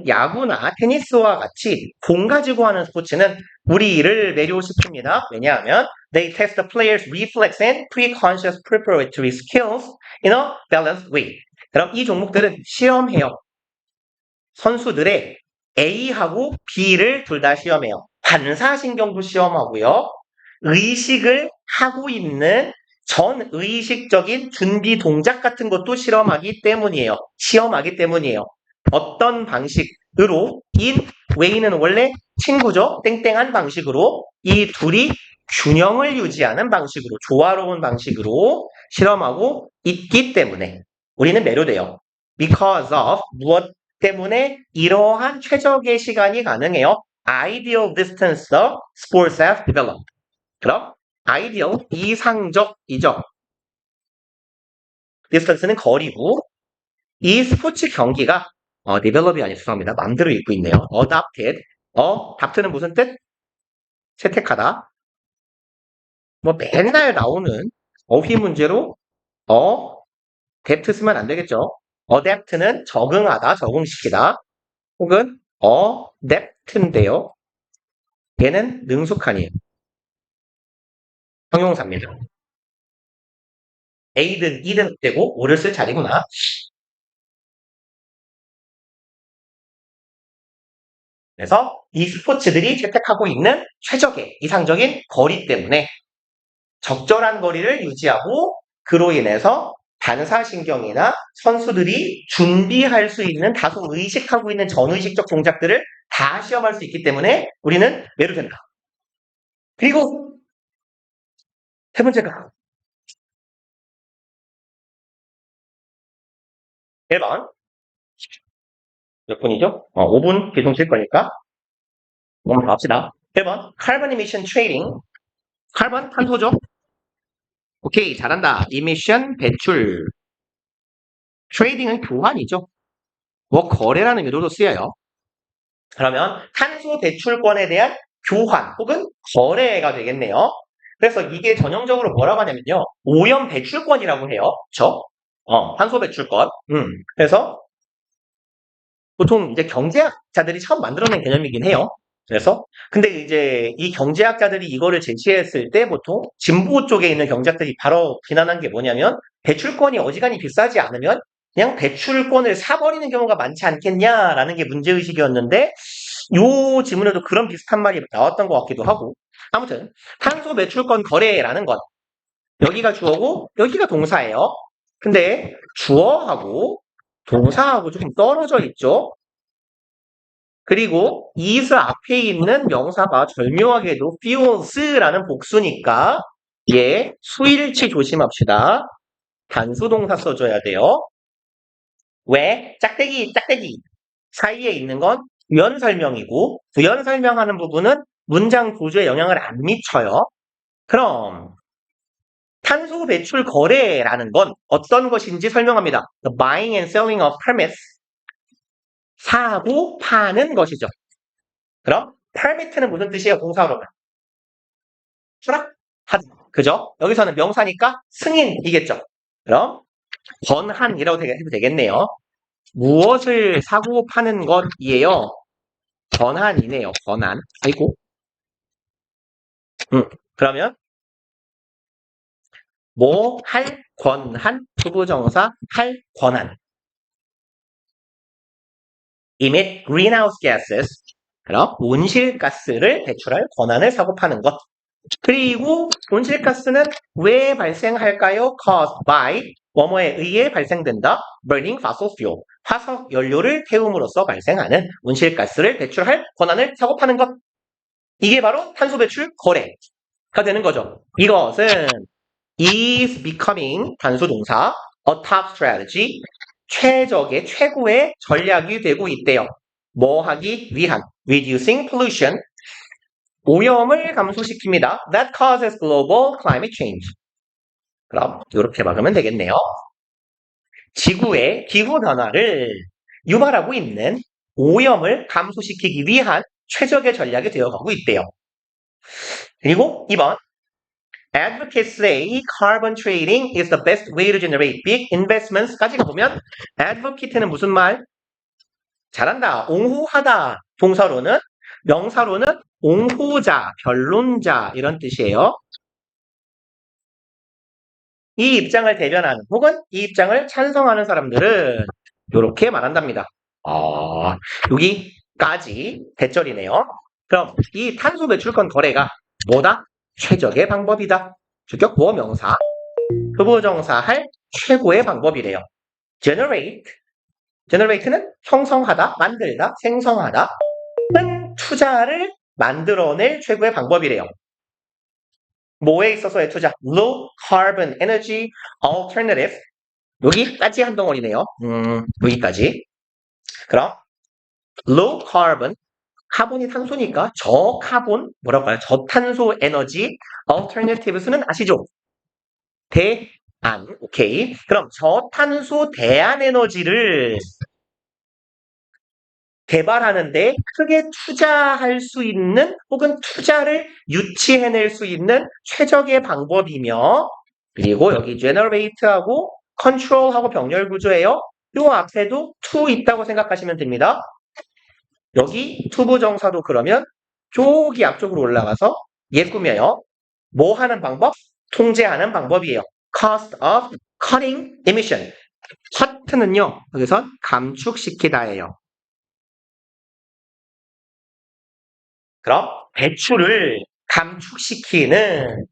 야구나 테니스와 같이 공 가지고 하는 스포츠는 우리를 매료시킵니다. 왜냐하면 they test the player's reflex and pre-conscious preparatory skills in a balanced way. 그럼 이 종목들은 시험해요. 선수들의 A하고 B를 둘 다 시험해요. 반사신경도 시험하고요. 의식을 하고 있는 전의식적인 준비 동작 같은 것도 시험하기 때문이에요. 어떤 방식으로 in way는 원래 친구죠. 땡땡한 방식으로 이 둘이 균형을 유지하는 방식으로 조화로운 방식으로 실험하고 있기 때문에 우리는 매료돼요. Because of 무엇 때문에 이러한 최적의 시간이 가능해요. Ideal distance the sports have developed. 그럼 ideal 이상적이죠. distance는 거리고 이 스포츠 경기가 develop이 아니라 죄송합니다. 마음대로 읽고 있네요. adopted. adopt는 무슨 뜻? 채택하다. 뭐 맨날 나오는 어휘 문제로 adapt 쓰면 안 되겠죠. adapt는 적응하다, 적응시키다. 혹은 adapt인데요. 얘는 능숙한이에요. 형용사입니다. A든 E든 되고 O를 쓸 자리구나. 그래서 이 스포츠들이 채택하고 있는 최적의 이상적인 거리 때문에 적절한 거리를 유지하고 그로 인해서 반사신경이나 선수들이 준비할 수 있는 다소 의식하고 있는 전의식적 동작들을 다 시험할 수 있기 때문에 우리는 매료된다. 그리고 세 번째가 1번 몇 분이죠? 5분 계속 칠 거니까 한번 더 합시다. 1번 Carbon Emission Trading. 카본 탄소죠? 오케이 잘한다. 이미션 배출. 트레이딩은 교환이죠. 뭐 거래라는 의도로 쓰여요. 그러면 탄소 배출권에 대한 교환 혹은 거래가 되겠네요. 그래서 이게 전형적으로 뭐라고 하냐면요. 오염 배출권이라고 해요. 그쵸? 탄소 배출권. 그래서 보통 이제 경제학자들이 처음 만들어낸 개념이긴 해요. 그래서 근데 이제 이 경제학자들이 이거를 제시했을 때 보통 진보 쪽에 있는 경제학들이 바로 비난한 게 뭐냐면 배출권이 어지간히 비싸지 않으면 그냥 배출권을 사버리는 경우가 많지 않겠냐라는 게 문제의식이었는데 요 지문에도 그런 비슷한 말이 나왔던 것 같기도 하고 아무튼 탄소 배출권 거래라는 건 여기가 주어고 여기가 동사예요. 근데 주어하고 동사하고 조금 떨어져 있죠? 그리고 is 앞에 있는 명사가 절묘하게도 feels라는 복수니까 예, 수일치 조심합시다. 단수 동사 써줘야 돼요. 왜? 짝대기, 짝대기. 사이에 있는 건 부연 설명이고 부연 설명하는 부분은 문장 구조에 영향을 안 미쳐요. 그럼 탄소 배출 거래라는 건 어떤 것인지 설명합니다. The buying and selling of permits. 사고 파는 것이죠. 그럼 permit는 무슨 뜻이에요? 동사로. 수락하다. 그죠? 여기서는 명사니까 승인이겠죠. 그럼 권한이라고 해도 되겠네요. 무엇을 사고 파는 것이에요? 권한이네요. 권한. 아이고. 그러면 뭐 할 권한 투부정사 할 권한. emit greenhouse gases. 그럼 온실가스를 배출할 권한을 사고 파는 것. 그리고 온실가스는 왜 발생할까요? caused by 뭐뭐에 의해 발생된다. burning fossil fuel. 화석 연료를 태움으로써 발생하는 온실가스를 배출할 권한을 사고 파는 것. 이게 바로 탄소 배출 거래가 되는 거죠. 이것은 is becoming 단수 동사 a top strategy 최적의 최고의 전략이 되고 있대요. 뭐 하기 위한 reducing pollution 오염을 감소시킵니다. That causes global climate change. 그럼 이렇게 막으면 되겠네요. 지구의 기후 변화를 유발하고 있는 오염을 감소시키기 위한 최적의 전략이 되어가고 있대요. 그리고 2번 Advocates say carbon trading is the best way to generate big investments까지 가보면 advocate는 무슨 말? 잘한다, 옹호하다. 동사로는 명사로는 옹호자, 변론자 이런 뜻이에요. 이 입장을 대변하는 혹은 이 입장을 찬성하는 사람들은 이렇게 말한답니다. 여기까지 대절이네요. 그럼 이 탄소 배출권 거래가 뭐다? 최적의 방법이다. 주격 보어 명사, 부부정사 할 최고의 방법이래요. generate는 형성하다, 만들다, 생성하다. 큰 투자를 만들어낼 최고의 방법이래요. 뭐에 있어서의 투자? Low carbon energy alternative. 여기까지 한 덩어리네요. 여기까지. 그럼 low carbon 카본이 탄소니까 저카본 뭐라고 할까요? 저탄소 에너지 alternatives는 아시죠? 대안. 오케이. 그럼 저탄소 대안 에너지를 개발하는데 크게 투자할 수 있는 혹은 투자를 유치해낼 수 있는 최적의 방법이며 그리고 여기 generate하고 control하고 병렬 구조예요. 요 앞에도 to 있다고 생각하시면 됩니다. 여기 투부정사도 그러면 저기 앞쪽으로 올라가서 얘 꾸며요. 뭐 하는 방법? 통제하는 방법이에요. cost of cutting emission. cut는요. 여기서 감축시키다예요. 그럼 배출을 감축시키는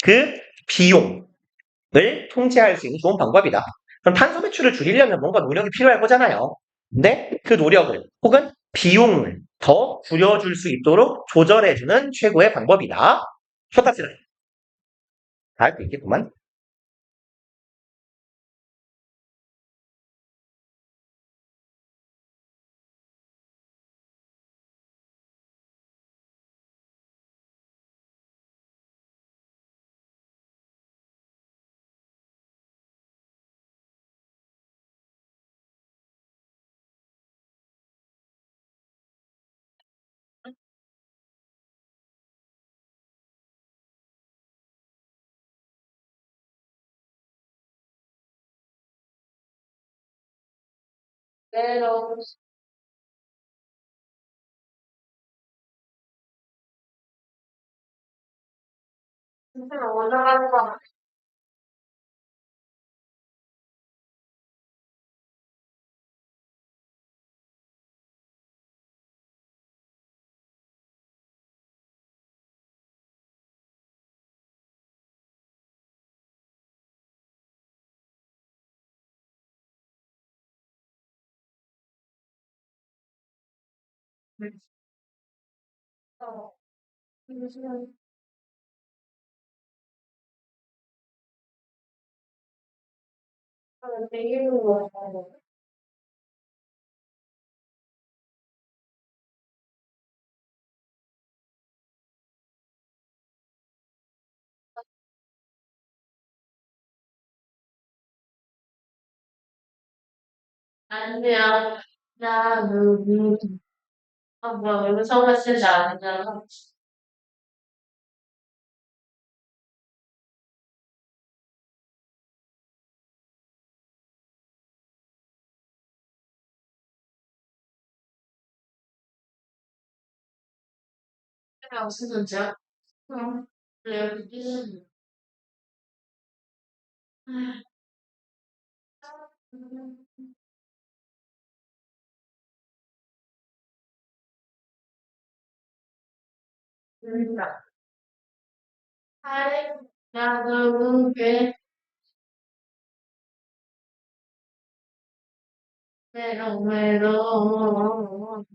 그 비용을 통제할 수 있는 좋은 방법이다. 그럼 탄소 배출을 줄이려면 뭔가 노력이 필요할 거잖아요. 근데 그 노력을 혹은 비용을 더 줄여줄 수 있도록 조절해주는 최고의 방법이다. 쇼타치를 다 할 수 있겠구만. 안녕. 나는, 뭐, 음성을 쓰지 않잖아. 내가 무슨 문제야? 응. 여기, 나는 왜, 외로워.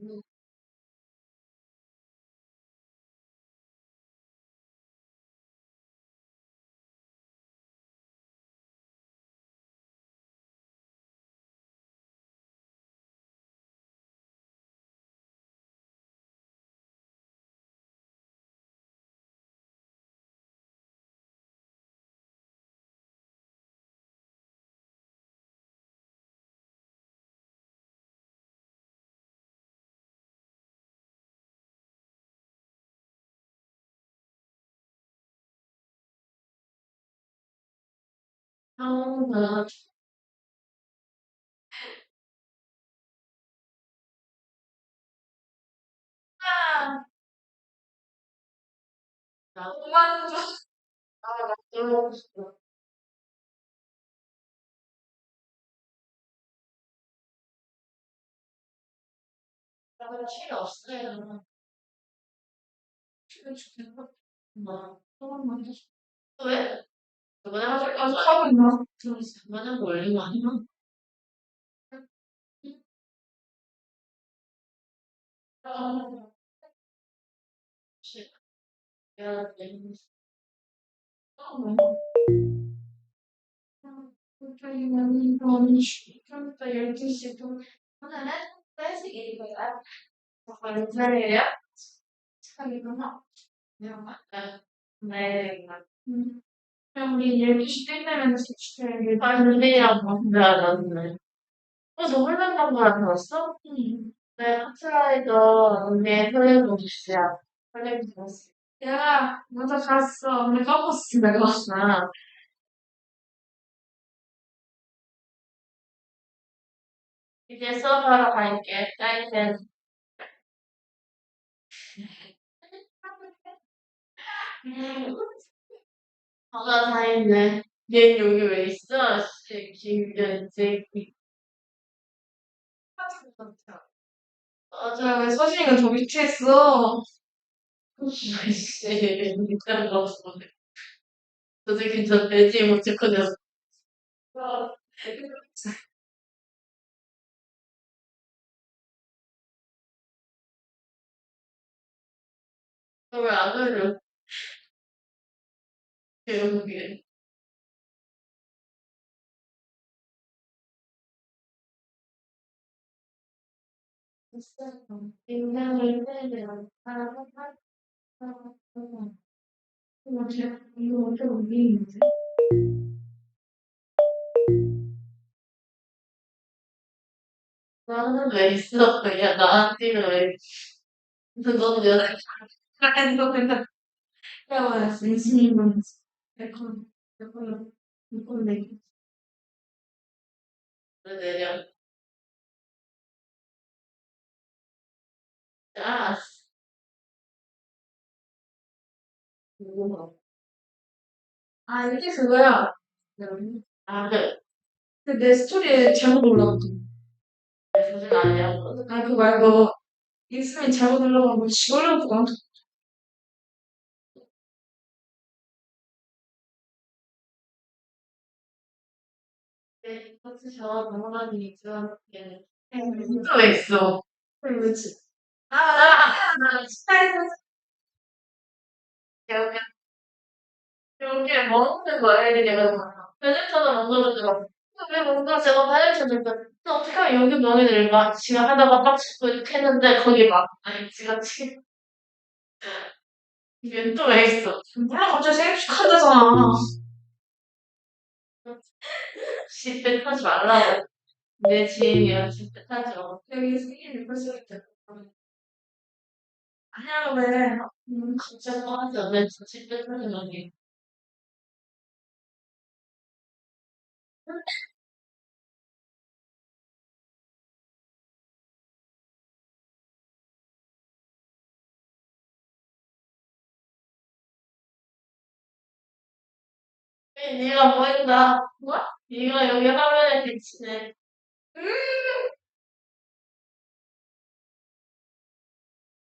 나 그만 좀. 나 너무 싫어. 나 필요 없어요. 필요 주겠어. 뭐, 조금만 해줘. 왜? 저번에 아직 하고 있나? 저번에 올린 거 아니야? 아, 싫어. 야, 내 저희는 좀더 12시 좀 오늘은 클래식 일기가 얼마예요? 하기구나. 네. 그럼 우리 12시 끝나면 숙제를 빨리라고 하는데 너무 흘른다고 알았어? 응. 네, 카트라이더 언니의 플레이보스야. 플레이보스. 야, 먼저 갔어. 언니 까먹었어, 내가. 아, 이제 수업하러 갈게. 짜이센. 전화 다 있네. 얘 여기 왜 있어? 씨, 김견지. 맞아, 왜 서진이가 저기 취했어? 씨, 일단 넣었어. 너도 괜찮아. 돼지 이모티콘이었어. 왜안 흘려? 여기. 인간을 때려. 이거 어떻게 올리는지? 나는 왜 있어? 그냥 나한테는 왜 너는 여자 행동을 해와야 진심인 내건 내건 내기 내려 아 아, 이게 그거야. 아, 내 스토리에 잘못 올라갔거든. 무슨 아니야? 아, 그거 말고, 인스타에 잘못 올라가고, 지워려고 나한테. 네, 같이 저 넘어가니 있어. 또 왜 있어? 왜지? 스타일은 여기, 여기에 먹는 거야, 애들이. 베네토는 먹어주더라고. 왜 뭔가 제가 파헤쳐줬다. 어떻게 하면 여기 먹이 될까? 지금 하다가 딱 짚고 이렇게 했는데, 거기 막, 아니, 지가 지금, 이게 또 왜 있어? 몰라, 갑자기 생각한다잖아. 집배 타지 말라고. 내 지인이야, 집배 타지 마. 여기 생일이 벌써 있잖아. 아니야, 왜? 갑자기 꺼내서 내 집배 타지 말기. 네가 보인다. 뭐? 네가 여기 화면에 비치네.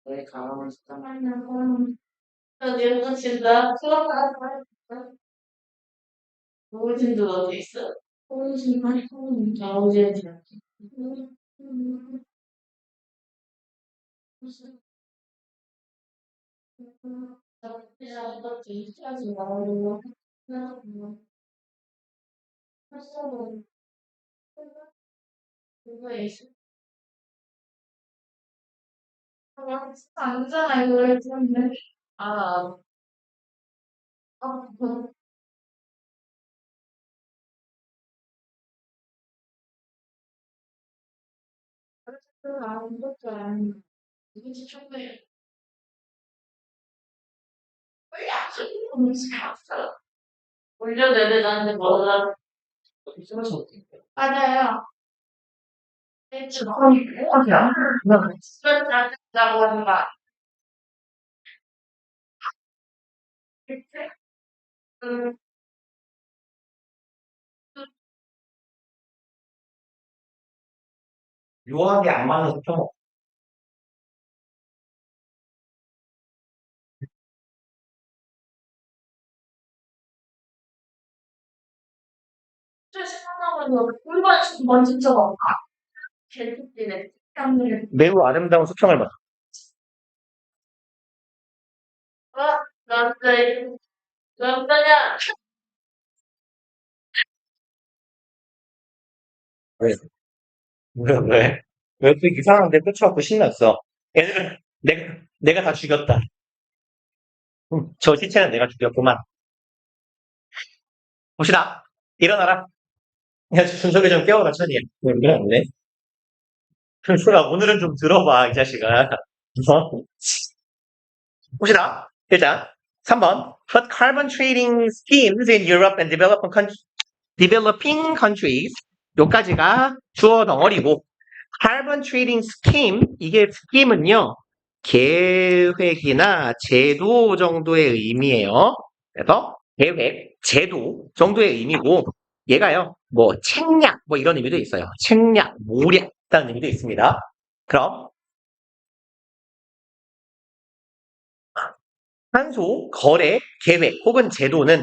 우리 가고 싶다 말냐고. 나 내가 진짜 클럽 오진도 어디 있어? 오진 말이 나 오진지. 무슨 그냥 이거 데이트하지 말고 그냥 했어도 그거 있어. 그냥 아니잖아 이거 했는데. 아, 그 아무것도 아니야. 누군지 충분히 올려주세요. 올려내내 나한테 몰라. 맞아요. 주방이야? 수면 잘했다고 하는 거 알겠지? 음, 묘하게 안 맞는 소평. 진짜 신나가지고 꿀벌 먼지 좀 없나? 개새끼네. 깜짝이야. 매우 아름다운 수평을 맞. 너한테 남자냐? 왜? 왜? 왜 또 이상한데 꽂혀갖고 신났어? 얘들은 내가 다 죽였다. 저 시체는 내가 죽였구만. 봅시다. 일어나라. 야, 준석이 좀 깨워라, 천이야. 왜 그러는데? 준석아, 오늘은 좀 들어봐, 이 자식아. 어? 봅시다. 일단, 3번. Put carbon trading schemes in Europe and developing countries. 요까지가 주어 덩어리고, carbon trading scheme, 이게 scheme은요, 계획이나 제도 정도의 의미예요. 그래서 계획, 제도 정도의 의미고, 얘가요, 뭐 책략, 뭐 이런 의미도 있어요. 책략, 모략이라는 의미도 있습니다. 그럼 탄소 거래 계획 혹은 제도는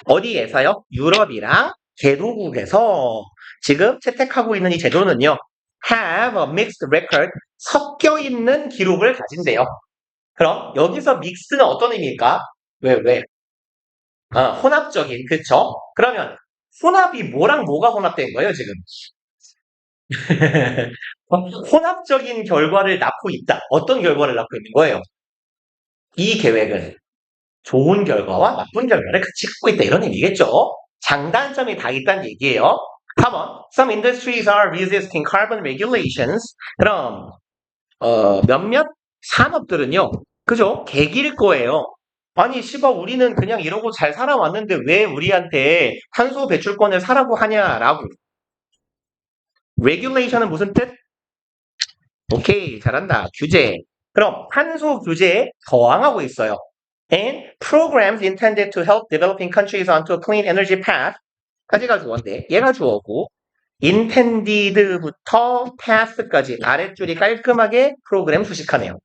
어디에서요? 유럽이랑 개도국에서 지금 채택하고 있는 이 제도는요. have a mixed record, 섞여 있는 기록을 가진대요. 그럼 여기서 mix는 어떤 의미일까? 왜? 혼합적인, 그쵸? 그러면 혼합이 뭐랑 뭐가 혼합된 거예요, 지금? 혼합적인 결과를 낳고 있다. 어떤 결과를 낳고 있는 거예요? 이 계획은 좋은 결과와 나쁜 결과를 같이 갖고 있다. 이런 얘기겠죠? 장단점이 다 있다는 얘기예요. 4번. Some industries are resisting carbon regulations. 그럼 몇몇 산업들은요. 그죠? 개길 거예요. 아니 씨발 우리는 그냥 이러고 잘 살아왔는데 왜 우리한테 탄소 배출권을 사라고 하냐라고. regulation은 무슨 뜻? 오케이 잘한다. 규제. 그럼 탄소 규제에 저항하고 있어요. And programs intended to help developing countries onto a clean energy path 까지가 주어인데 얘가 주어고 intended부터 path까지 아랫줄이 깔끔하게 프로그램 수식하네요.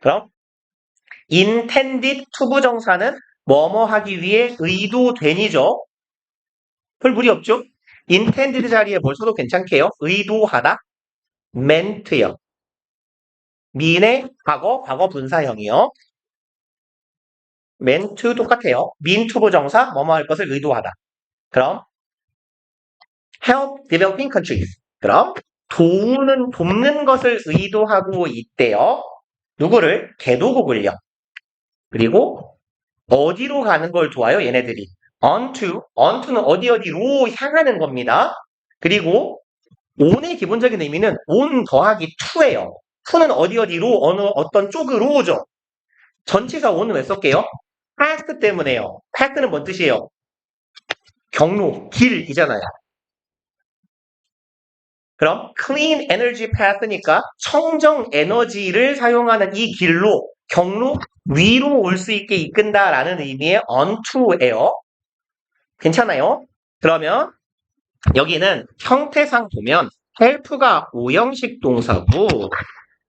그럼 intended 투부정사는 뭐뭐 하기 위해 의도된이죠. 별 무리 없죠? intended 자리에 뭘 써도 괜찮게요. 의도하다, meant요. mean의 과거, 과거 분사형이요. meant to 똑같아요. mean to 부정사, 뭐뭐 할 것을 의도하다. 그럼 help developing countries. 그럼 돕는 것을 의도하고 있대요. 누구를? 개도국을요. 그리고 어디로 가는 걸 도와요? 얘네들이. onto는 어디로 향하는 겁니다. 그리고 on의 기본적인 의미는 on 더하기 to예요. to는 어디로 어떤 쪽으로죠. 전치사 on은 왜 썼게요? past 때문에요. past는 뭔 뜻이에요? 경로, 길이잖아요. 그럼 clean energy path니까 청정 에너지를 사용하는 이 길로 경로 위로 올 수 있게 이끈다라는 의미의 onto예요. 괜찮아요? 그러면 여기는 형태상 보면 help가 오형식 동사고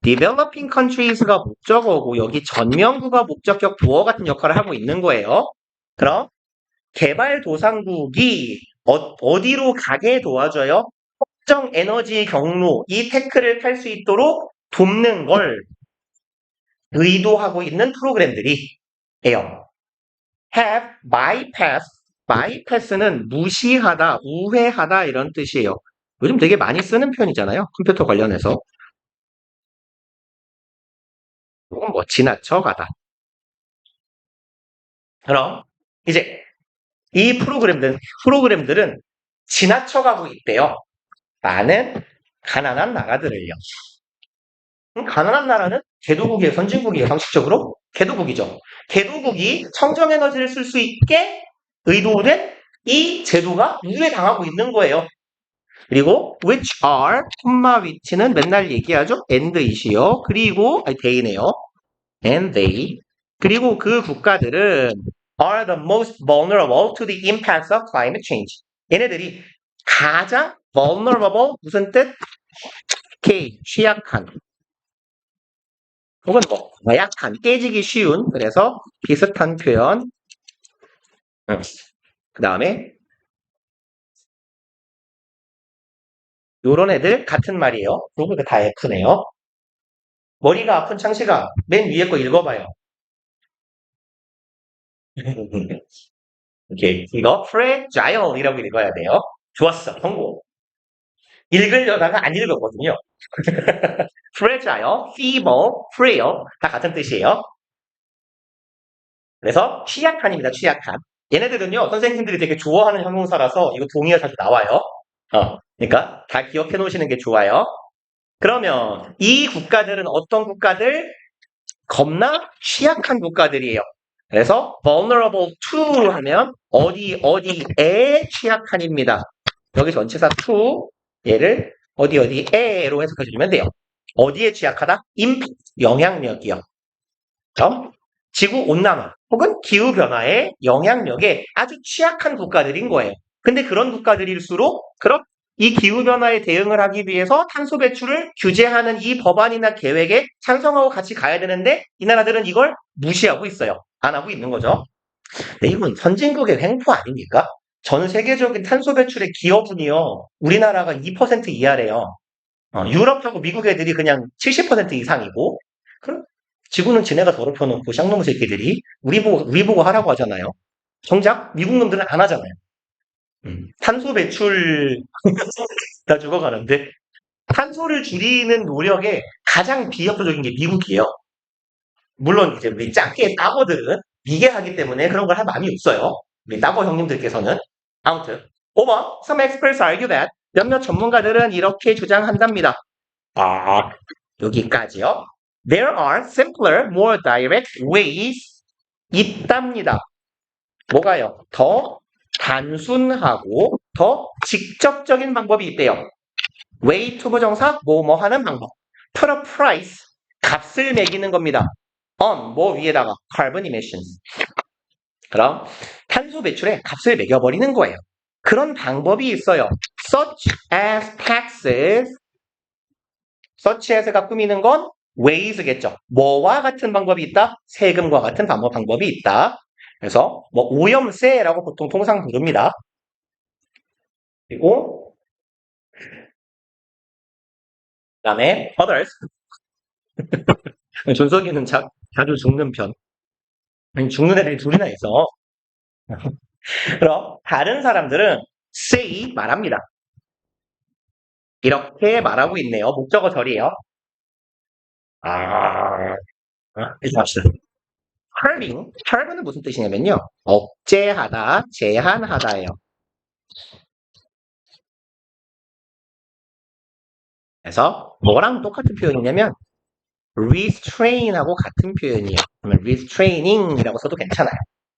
developing countries가 목적어고 여기 전명구가 목적격 보어 같은 역할을 하고 있는 거예요. 그럼 개발도상국이 어디로 가게 도와줘요? 특정 에너지 경로, 이 태클을 탈 수 있도록 돕는 걸 의도하고 있는 프로그램들이에요. have, bypass는 무시하다, 우회하다 이런 뜻이에요. 요즘 되게 많이 쓰는 표현이잖아요. 컴퓨터 관련해서. 이건 뭐 지나쳐가다. 그럼 이제 이 프로그램들은 지나쳐가고 있대요. 많은 가난한 나라들을요. 가난한 나라는 개도국이에요, 선진국이에요, 상식적으로? 개도국이죠. 개도국이 청정에너지를 쓸 수 있게 의도된 이 제도가 유해당하고 있는 거예요. 그리고 which are, which는 맨날 얘기하죠. and이시요. 그리고 they네요. and they. 그리고 그 국가들은 are the most vulnerable to the impacts of climate change. 얘네들이 가장 vulnerable 무슨 뜻? 취약한 혹은 뭐 약한, 깨지기 쉬운. 그래서 비슷한 표현. 그 다음에 요런 애들 같은 말이에요. 요거 다 F네요. 머리가 아픈 창식아, 맨 위에 거 읽어봐요. 오케이. 이거 fragile이라고 읽어야 돼요. 좋았어. 성공. 읽으려다가 안 읽었거든요. fragile, feeble, frail 다 같은 뜻이에요. 그래서 취약한입니다. 취약한. 얘네들은요. 선생님들이 되게 좋아하는 형용사라서 이거 동의어 자주 나와요. 그러니까 다 기억해 놓으시는 게 좋아요. 그러면 이 국가들은 어떤 국가들? 겁나 취약한 국가들이에요. 그래서 vulnerable to 하면 어디에 취약한입니다. 여기 전치사 to 얘를 어디에로 해석해주면 돼요. 어디에 취약하다? impact, 영향력이요. 그럼 지구온난화 혹은 기후변화의 영향력에 아주 취약한 국가들인 거예요. 근데 그런 국가들일수록 그럼 이 기후변화에 대응을 하기 위해서 탄소 배출을 규제하는 이 법안이나 계획에 찬성하고 같이 가야 되는데 이 나라들은 이걸 무시하고 있어요. 안 하고 있는 거죠. 근데 이건 선진국의 횡포 아닙니까? 전 세계적인 탄소 배출의 기여분이요. 우리나라가 2% 이하래요. 유럽하고 미국 애들이 그냥 70% 이상이고 그럼 지구는 지네가 더럽혀놓고 쌍놈 새끼들이 우리 보고 하라고 하잖아요. 정작 미국 놈들은 안 하잖아요. 탄소 배출 다 죽어가는데 탄소를 줄이는 노력에 가장 비협조적인 게 미국이에요. 물론 이제 우리 작게 따거들은 미개하기 때문에 그런 걸 할 마음이 없어요. 우리 따거 형님들께서는. 아무튼 5번 Some experts argue that 몇몇 전문가들은 이렇게 주장한답니다. 여기까지요. There are simpler, more direct ways 있답니다. 뭐가요? 더 단순하고 더 직접적인 방법이 있대요. way to 부정사 뭐 하는 방법. put a price 값을 매기는 겁니다. on 뭐 위에다가 carbon emissions. 그럼 탄소 배출에 값을 매겨버리는 거예요. 그런 방법이 있어요. such as taxes. such as가 꾸미는 건 ways겠죠. 뭐와 같은 방법이 있다? 세금과 같은 방법이 있다. 그래서 뭐 오염세라고 보통 통상 부릅니다. 그리고 그다음에 others 존석이는 자주 죽는 편. 아니, 죽는 애들이 둘이나 있어. 그럼 다른 사람들은 say 말합니다. 이렇게 말하고 있네요. 목적어 절이에요. 일단 합시다. curb은 무슨 뜻이냐면요. 억제하다, 제한하다예요. 그래서 뭐랑 똑같은 표현이냐면 restrain하고 같은 표현이에요. 그러면 restraining이라고 써도 괜찮아요.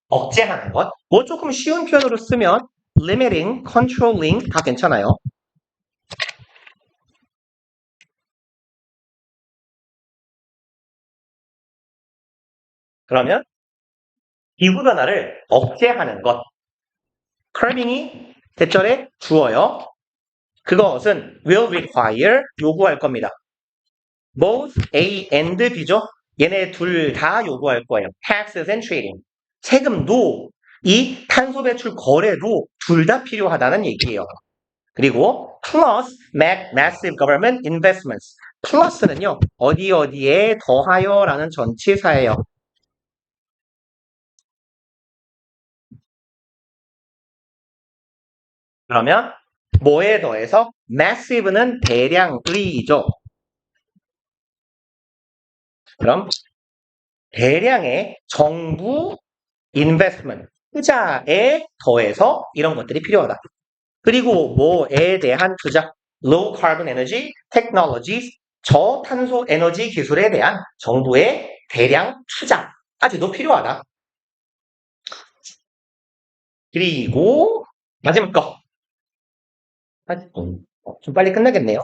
억제하는 것. 뭐 조금 쉬운 표현으로 쓰면 limiting, controlling 다 괜찮아요. 그러면 기후 변화를 억제하는 것. curbing이 대절에 주어요. 그것은 will require 요구할 겁니다. both A and B죠. 얘네 둘 다 요구할 거예요. taxes and trading. 세금도 이 탄소 배출 거래도 둘 다 필요하다는 얘기예요. 그리고 plus massive government investments. 플러스는요. 어디에 더하여라는 전치사예요. 그러면 뭐에 더해서 massive는 대량의이죠. 그럼 대량의 정부 investment, 투자에 더해서 이런 것들이 필요하다. 그리고 뭐에 대한 투자, low carbon energy technologies, 저탄소 에너지 기술에 대한 정부의 대량 투자까지도 필요하다. 그리고 마지막 거. 좀 빨리 끝나겠네요.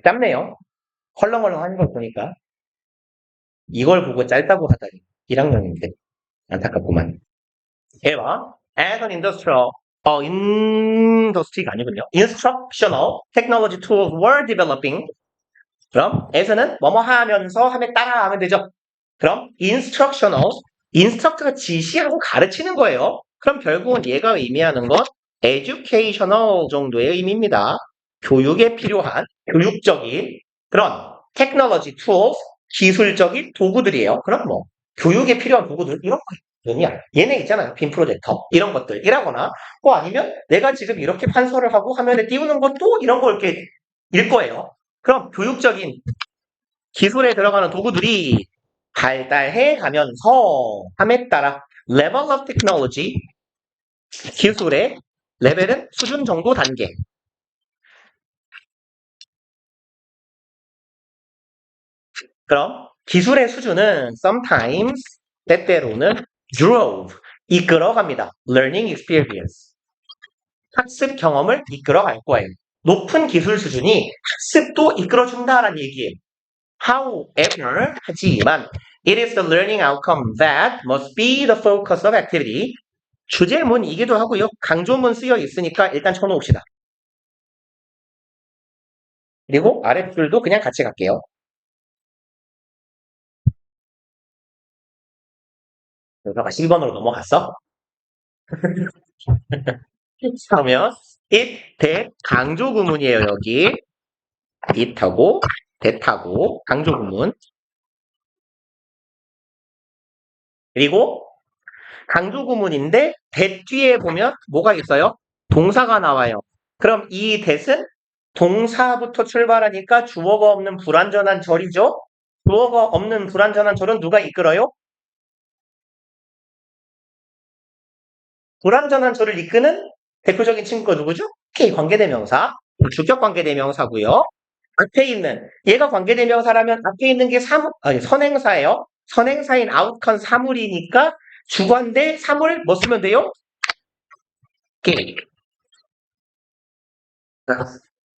짧네요. 헐렁헐렁 거 보니까 이걸 보고 짧다고 하다니 1학년인데 안타깝구만. 얘와 as an industry가 아니군요. instructional technology tools were developing. 그럼 as는 뭐뭐 하면서 함에 따라 하면 되죠. 그럼 instructor가 지시하고 가르치는 거예요. 그럼 결국은 얘가 의미하는 건 educational 정도의 의미입니다. 교육에 필요한 교육적인 그런 technology tools, 기술적인 도구들이에요. 그럼 뭐 교육에 필요한 도구들 이런 거냐? 얘네 있잖아요. 빔 프로젝터 이런 것들이라거나 또 아니면 내가 지금 이렇게 판서를 하고 화면에 띄우는 것도 이런 거 이렇게 일 거예요. 그럼 교육적인 기술에 들어가는 도구들이 발달해 가면서 함에 따라 level of technology 기술의 레벨은 수준 정도 단계. 그럼 기술의 수준은 sometimes 때때로는 drove 이끌어갑니다. learning experience 학습 경험을 이끌어갈 거예요. 높은 기술 수준이 학습도 이끌어준다라는 얘기예요. However, 하지만 it is the learning outcome that must be the focus of activity. 주제문이기도 하고요. 강조문 쓰여 있으니까 일단 쳐놓읍시다. 그리고 아랫줄도 그냥 같이 갈게요. 그래서 10번으로 넘어갔어. 그러면 it, that 강조 구문이에요. 여기 it하고 that하고 강조 구문. 그리고 강조 구문인데 that 뒤에 보면 뭐가 있어요? 동사가 나와요. 그럼 이 that은 동사부터 출발하니까 주어가 없는 불완전한 절이죠. 주어가 없는 불완전한 절은 누가 이끌어요? 불완전한 절을 이끄는 대표적인 친구가 누구죠? K 관계대명사, 주격 관계대명사고요. 앞에 있는 얘가 관계대명사라면 앞에 있는 게 선행사예요. 선행사인 아웃컨 사물이니까 주관대 사물 뭐 쓰면 돼요? K.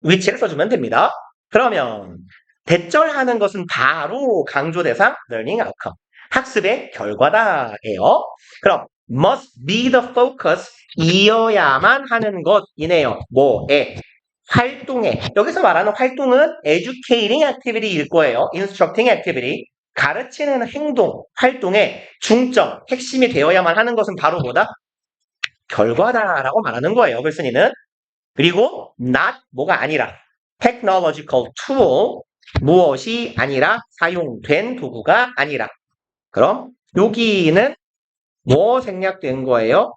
위치를 써주면 됩니다. 그러면 대절하는 것은 바로 강조대상 learning outcome 학습의 결과다예요. 그럼 must be the focus 이어야만 하는 것이네요. 뭐에? 활동에. 여기서 말하는 활동은 educating activity일 거예요. instructing activity. 가르치는 행동, 활동의 중점, 핵심이 되어야만 하는 것은 바로 뭐다? 결과다라고 말하는 거예요. 글쓴이는. 그리고 not 뭐가 아니라 technological tool 무엇이 아니라 사용된 도구가 아니라 그럼 여기는 뭐 생략된 거예요?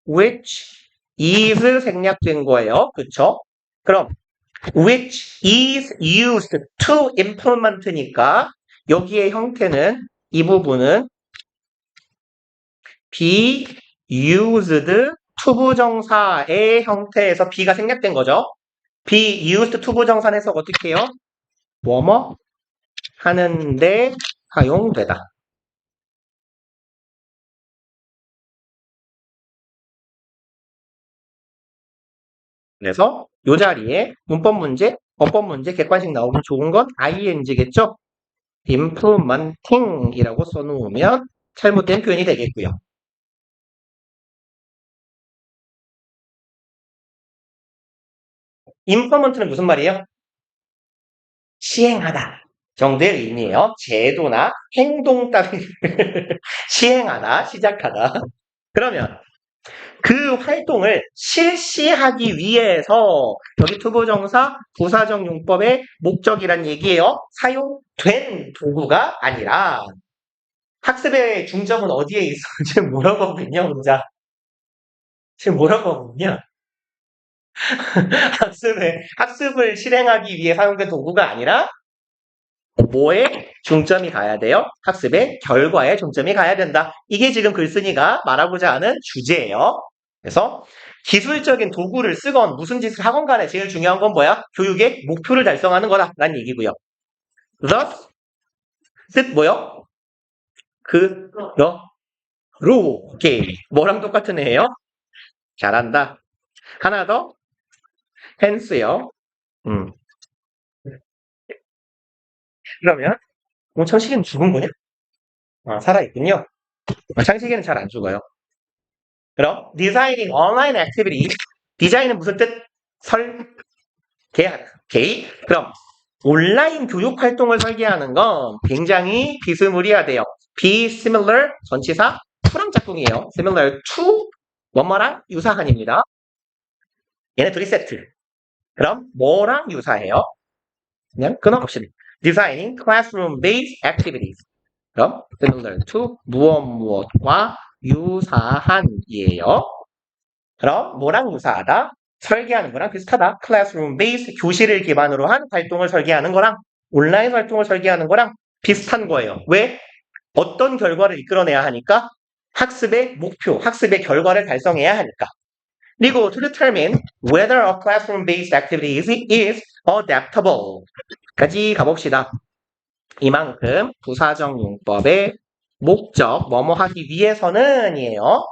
which is 생략된 거예요. 그쵸? 그럼 which is used to implement니까 여기의 형태는 이 부분은 be used to 부정사의 형태에서 be가 생략된 거죠. be used to 부정사 해석 어떻게 해요? 뭐뭐 하는데 사용되다. 그래서 이 자리에 문법 문제, 어법 문제, 객관식 나오면 좋은 건 ing겠죠? implementing이라고 써놓으면 잘못된 표현이 되겠고요. implement는 무슨 말이에요? 시행하다 정도의 의미예요. 제도나 행동 따위 시행하다, 시작하다. 그러면 그 활동을 실시하기 위해서 여기 투부정사 부사적 용법의 목적이란 얘기예요. 사용된 도구가 아니라 학습의 중점은 어디에 있어? 지금 뭐라고 하고 있냐 혼자. 지금 뭐라고 하고 있냐? 학습을 실행하기 위해 사용된 도구가 아니라 뭐에 중점이 가야 돼요? 학습의 결과에 중점이 가야 된다. 이게 지금 글쓴이가 말하고자 하는 주제예요. 그래서 기술적인 도구를 쓰건 무슨 짓을 하건 간에 제일 중요한 건 뭐야? 교육의 목표를 달성하는 거다라는 얘기고요. thus 뜻 뭐요? 오케이. 뭐랑 똑같은 애예요? 잘한다. 하나 더 hence요. 그러면 창식이는 죽은 거냐? 살아있군요. 창식이는 잘 안 죽어요. 그럼 designing online activity 디자인은 무슨 뜻? 설계하다. 그럼 온라인 교육 활동을 설계하는 건 굉장히 비스무리하대요. be similar 전치사 to랑 짝꿍이에요. similar to 뭐뭐랑 유사한입니다. 얘네 둘이 세트. 그럼 뭐랑 유사해요? 그냥 끊어봅시다. designing classroom-based activities. 그럼 similar to 무엇과 유사한이에요. 그럼 뭐랑 유사하다? 설계하는 거랑 비슷하다. 클래스룸 베이스 교실을 기반으로 한 활동을 설계하는 거랑 온라인 활동을 설계하는 거랑 비슷한 거예요. 왜? 어떤 결과를 이끌어내야 하니까? 학습의 목표, 학습의 결과를 달성해야 하니까. 그리고 to determine whether a classroom-based activity is adaptable 까지 가봅시다. 이만큼 부사적 용법의 목적, 뭐뭐 하기 위해서는 이에요.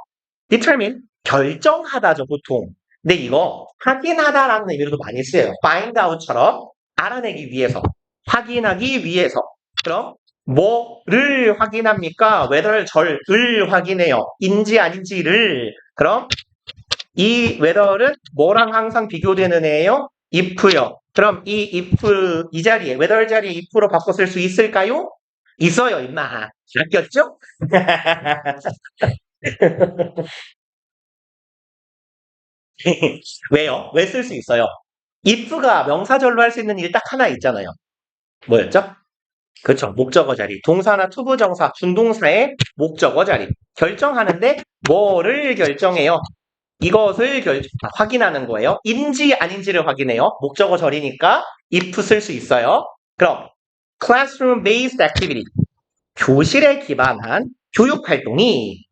determine, 결정하다죠, 보통. 근데 이거 확인하다라는 의미로도 많이 쓰여요. find out처럼 알아내기 위해서, 확인하기 위해서. 그럼 뭐를 확인합니까? whether 절을 확인해요. 인지 아닌지를. 그럼 이 whether는 뭐랑 항상 비교되는 애예요? if요. 그럼 이 if 이 자리에 whether 자리에 if로 바꿔 쓸 수 있을까요? 있어요, 임마. 바뀌었죠? 왜요? 왜 쓸 수 있어요? if가 명사절로 할 수 있는 일 딱 하나 있잖아요. 뭐였죠? 그렇죠. 목적어 자리. 동사나 투부정사, 준동사의 목적어 자리. 결정하는데 뭐를 결정해요? 이것을 확인하는 거예요. 인지 아닌지를 확인해요. 목적어 절이니까 if 쓸 수 있어요. 그럼 classroom-based activity. 교실에 기반한 교육 활동이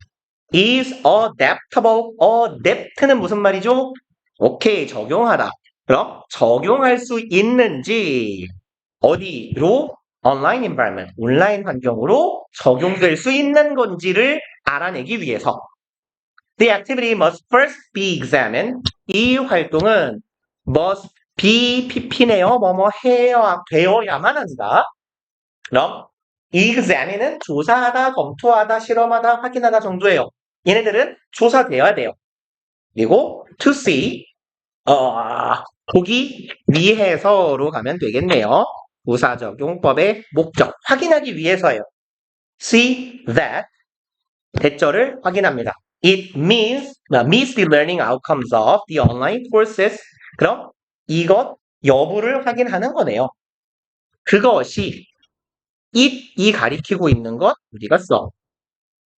is adaptable. adapt는 무슨 말이죠? 오케이, 적용하다. 그럼 적용할 수 있는지 어디로? 온라인 environment, 온라인 환경으로 적용될 수 있는 건지를 알아내기 위해서 The activity must first be examined. 이 활동은 must be pp네요. 뭐뭐 되어야만 한다. 그럼 examine은 조사하다, 검토하다, 실험하다, 확인하다 정도예요. 얘네들은 조사되어야 돼요. 그리고 to see, 보기 위해서로 가면 되겠네요. 부사적 용법의 목적, 확인하기 위해서예요. See that, 대절을 확인합니다. meets the learning outcomes of the online courses. 그럼 이것 여부를 확인하는 거네요. 그것이 이 가리키고 있는 것 어디가 써?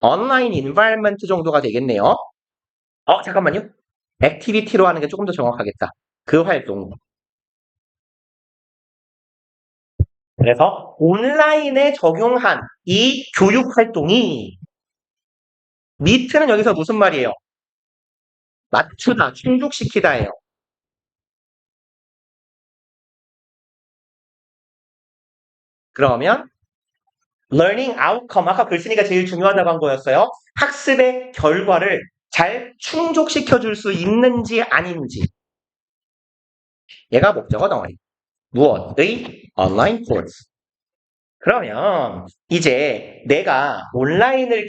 온라인 environment 정도가 되겠네요. 잠깐만요. 액티비티로 하는 게 조금 더 정확하겠다. 그 활동. 그래서 온라인에 적용한 이 교육 활동이 meet는 여기서 무슨 말이에요? 맞추다, 충족시키다예요. 그러면 learning outcome, 아까 글쓴이가 제일 중요하다고 한 거였어요. 학습의 결과를 잘 충족시켜 줄 수 있는지 아닌지. 얘가 목적어 덩어리. 무엇의 온라인 코र्스. 그러면 이제 내가 온라인을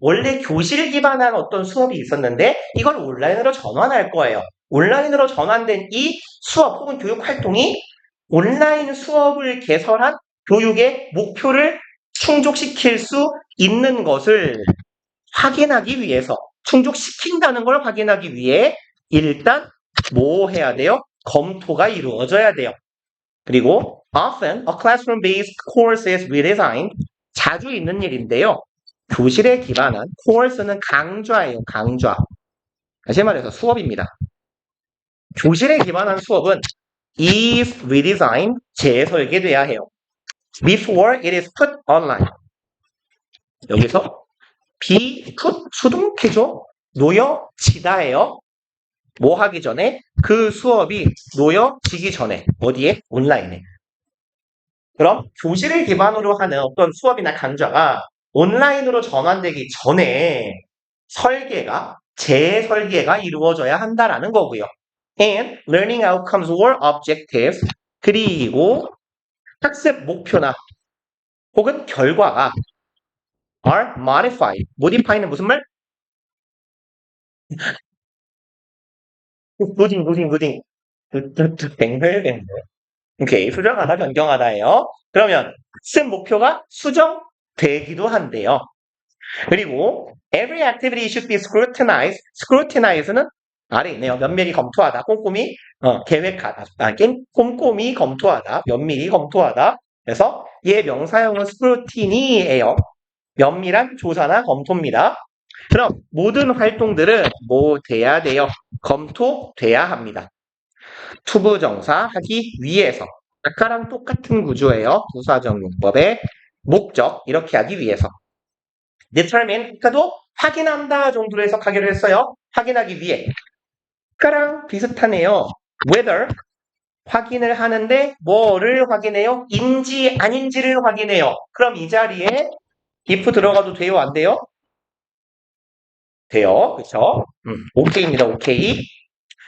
원래 교실 기반한 어떤 수업이 있었는데 이걸 온라인으로 전환할 거예요. 온라인으로 전환된 이 수업 혹은 교육 활동이 온라인 수업을 개설한 교육의 목표를 충족시킬 수 있는 것을 확인하기 위해서, 충족시킨다는 걸 확인하기 위해 일단 뭐 해야 돼요? 검토가 이루어져야 돼요. 그리고 often a classroom-based course is redesigned. 자주 있는 일인데요. 교실에 기반한 course는 강좌예요. 강좌. 다시 말해서 수업입니다. 교실에 기반한 수업은 is redesigned. 재설계돼야 해요. Before it is put online. 여기서 be put 수동태죠. 놓여지다예요. 뭐 하기 전에? 그 수업이 놓여지기 전에. 어디에? 온라인에. 그럼 교실을 기반으로 하는 어떤 수업이나 강좌가 온라인으로 전환되기 전에 재설계가 이루어져야 한다라는 거고요. And learning outcomes or objectives. 그리고 학습 목표나 혹은 결과가 are modified. modify는 무슨 말? 무딩. 뱅글뱅글. 오케이. 수정하다, 변경하다예요. 그러면 학습 목표가 수정되기도 한대요. 그리고 every activity should be scrutinized. scrutinize는 아래 있네요. 면밀히 검토하다, 꼼꼼히 계획하다, 꼼꼼히 검토하다, 면밀히 검토하다. 그래서 얘 명사형은 scrutiny예요. 면밀한 조사나 검토입니다. 그럼 모든 활동들은 뭐 돼야 돼요? 검토돼야 합니다. 투부정사 하기 위해서. 아까랑 똑같은 구조예요. 부사적용법의 목적 이렇게 하기 위해서. determine, 아까도 확인한다 정도로 해석하기로 했어요. 확인하기 위해. 아까랑 비슷하네요. whether, 확인을 하는데 뭐를 확인해요? 인지 아닌지를 확인해요. 그럼 이 자리에 if 들어가도 돼요? 안 돼요? 돼요. 그쵸? 오케이입니다. 오케이.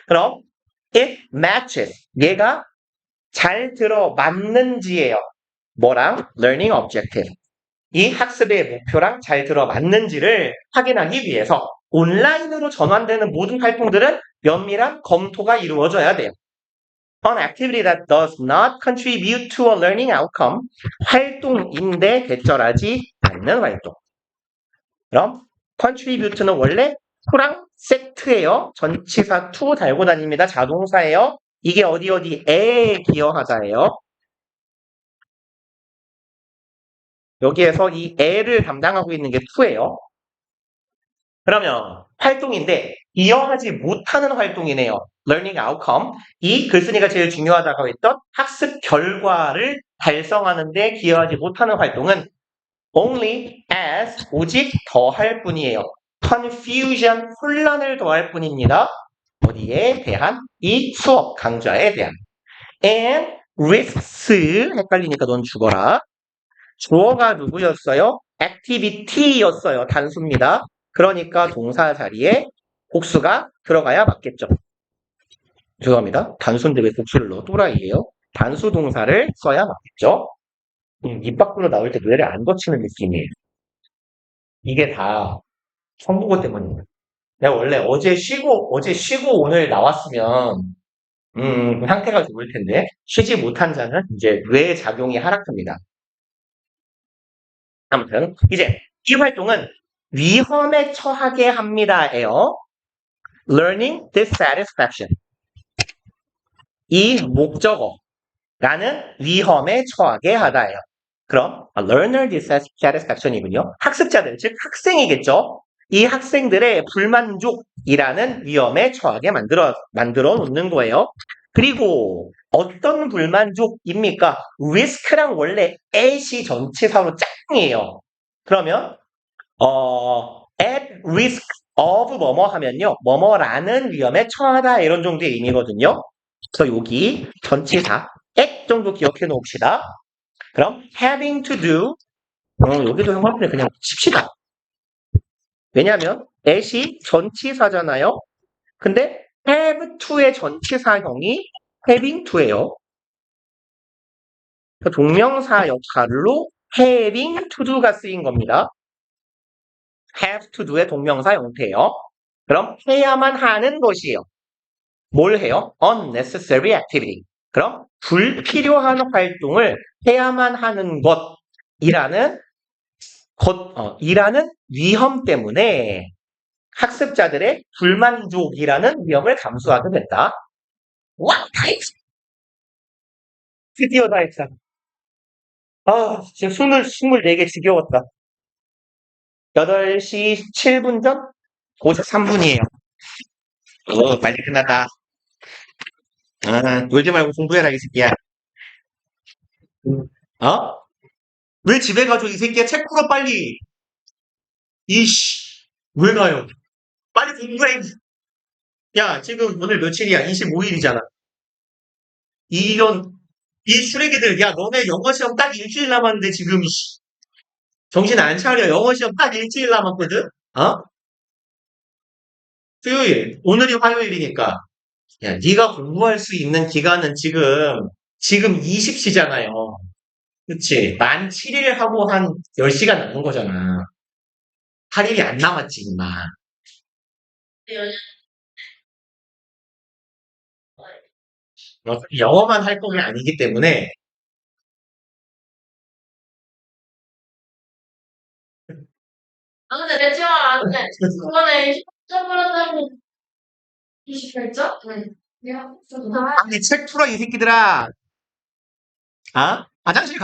그럼 it matches, 얘가 잘 들어맞는지예요. 뭐랑? learning objective. 이 학습의 목표랑 잘 들어맞는지를 확인하기 위해서 온라인으로 전환되는 모든 활동들은 면밀한 검토가 이루어져야 돼요. An activity that does not contribute to a learning outcome. 활동인데 대절하지 않는 활동. 그럼 contribute는 원래 to랑 set예요. 전치사 to 달고 다닙니다. 자동사예요. 이게 어디에 기여하다예요. 여기에서 이 애를 담당하고 있는 게 to예요. 그러면 활동인데 기여하지 못하는 활동이네요. learning outcome. 이 글쓴이가 제일 중요하다고 했던 학습 결과를 달성하는 데 기여하지 못하는 활동은 only as, 오직 더할 뿐이에요. confusion, 혼란을 더할 뿐입니다. 어디에 대한? 이 수업, 강좌에 대한. and risks, 헷갈리니까 넌 죽어라. 주어가 누구였어요? activity였어요. 단수입니다. 그러니까 동사 자리에 복수가 들어가야 맞겠죠. 죄송합니다. 단수인데 왜 복수를 넣어? 또라이예요. 단수 동사를 써야 맞겠죠. 입 밖으로 나올 때 뇌를 안 거치는 느낌이에요. 이게 다 성국어 때문입니다. 내가 원래 어제 쉬고 오늘 나왔으면 상태가 좋을 텐데 쉬지 못한 자는 이제 뇌 작용이 하락합니다. 아무튼 이제 이 활동은 위험에 처하게 합니다예요. learning dissatisfaction. 이 목적어라는 위험에 처하게 하다예요. 그럼 learner dissatisfaction이군요. 학습자들, 즉 학생이겠죠. 이 학생들의 불만족이라는 위험에 처하게 만들어 놓는 거예요. 그리고 어떤 불만족입니까? risk랑 원래 at이 전치사로 짝이에요. 그러면 at risk of 뭐뭐 하면요. 뭐뭐라는 위험에 처하다 이런 정도의 의미거든요. 그래서 여기 전치사 at 정도 기억해 놓읍시다. 그럼 having to do 여기도 형광펜을 그냥 칩시다. 왜냐하면 at이 전치사잖아요. 근데 have to의 전치사형이 having to예요. 동명사 역할로 having to do가 쓰인 겁니다. have to do의 동명사 형태예요. 그럼 해야만 하는 것이에요. 뭘 해요? unnecessary activity. 그럼 불필요한 활동을 해야만 하는 이라는 위험 때문에 학습자들의 불만족이라는 위험을 감수하게 된다. 와, 다 했어. 드디어 다 했어. 지금 24개 지겨웠다. 8시 7분 전? 53분이에요. 빨리 끝났다. 놀지 말고 공부해라, 이 새끼야. 어? 왜 집에 가죠, 이 새끼야? 책 풀어, 빨리. 이씨, 왜 가요? 빨리 공부해. 야, 지금 오늘 며칠이야? 25일이잖아. 이런, 이 쓰레기들, 야, 너네 영어 시험 딱 일주일 남았는데 지금, 정신 안 차려. 영어 시험 딱 일주일 남았거든? 어? 수요일, 오늘이 화요일이니까. 야, 네가 공부할 수 있는 기간은 지금 20시잖아요. 그치? 만 7일 하고 한 10시간 남은 거잖아. 8일이 안 남았지, 임마. 영어만 할 거는 아니기 때문에, 근데 내 지원 안 돼. 그거는 10점 받았다고 28점? 응. 내가 빨리 책 풀어, 이 새끼들아. 화장실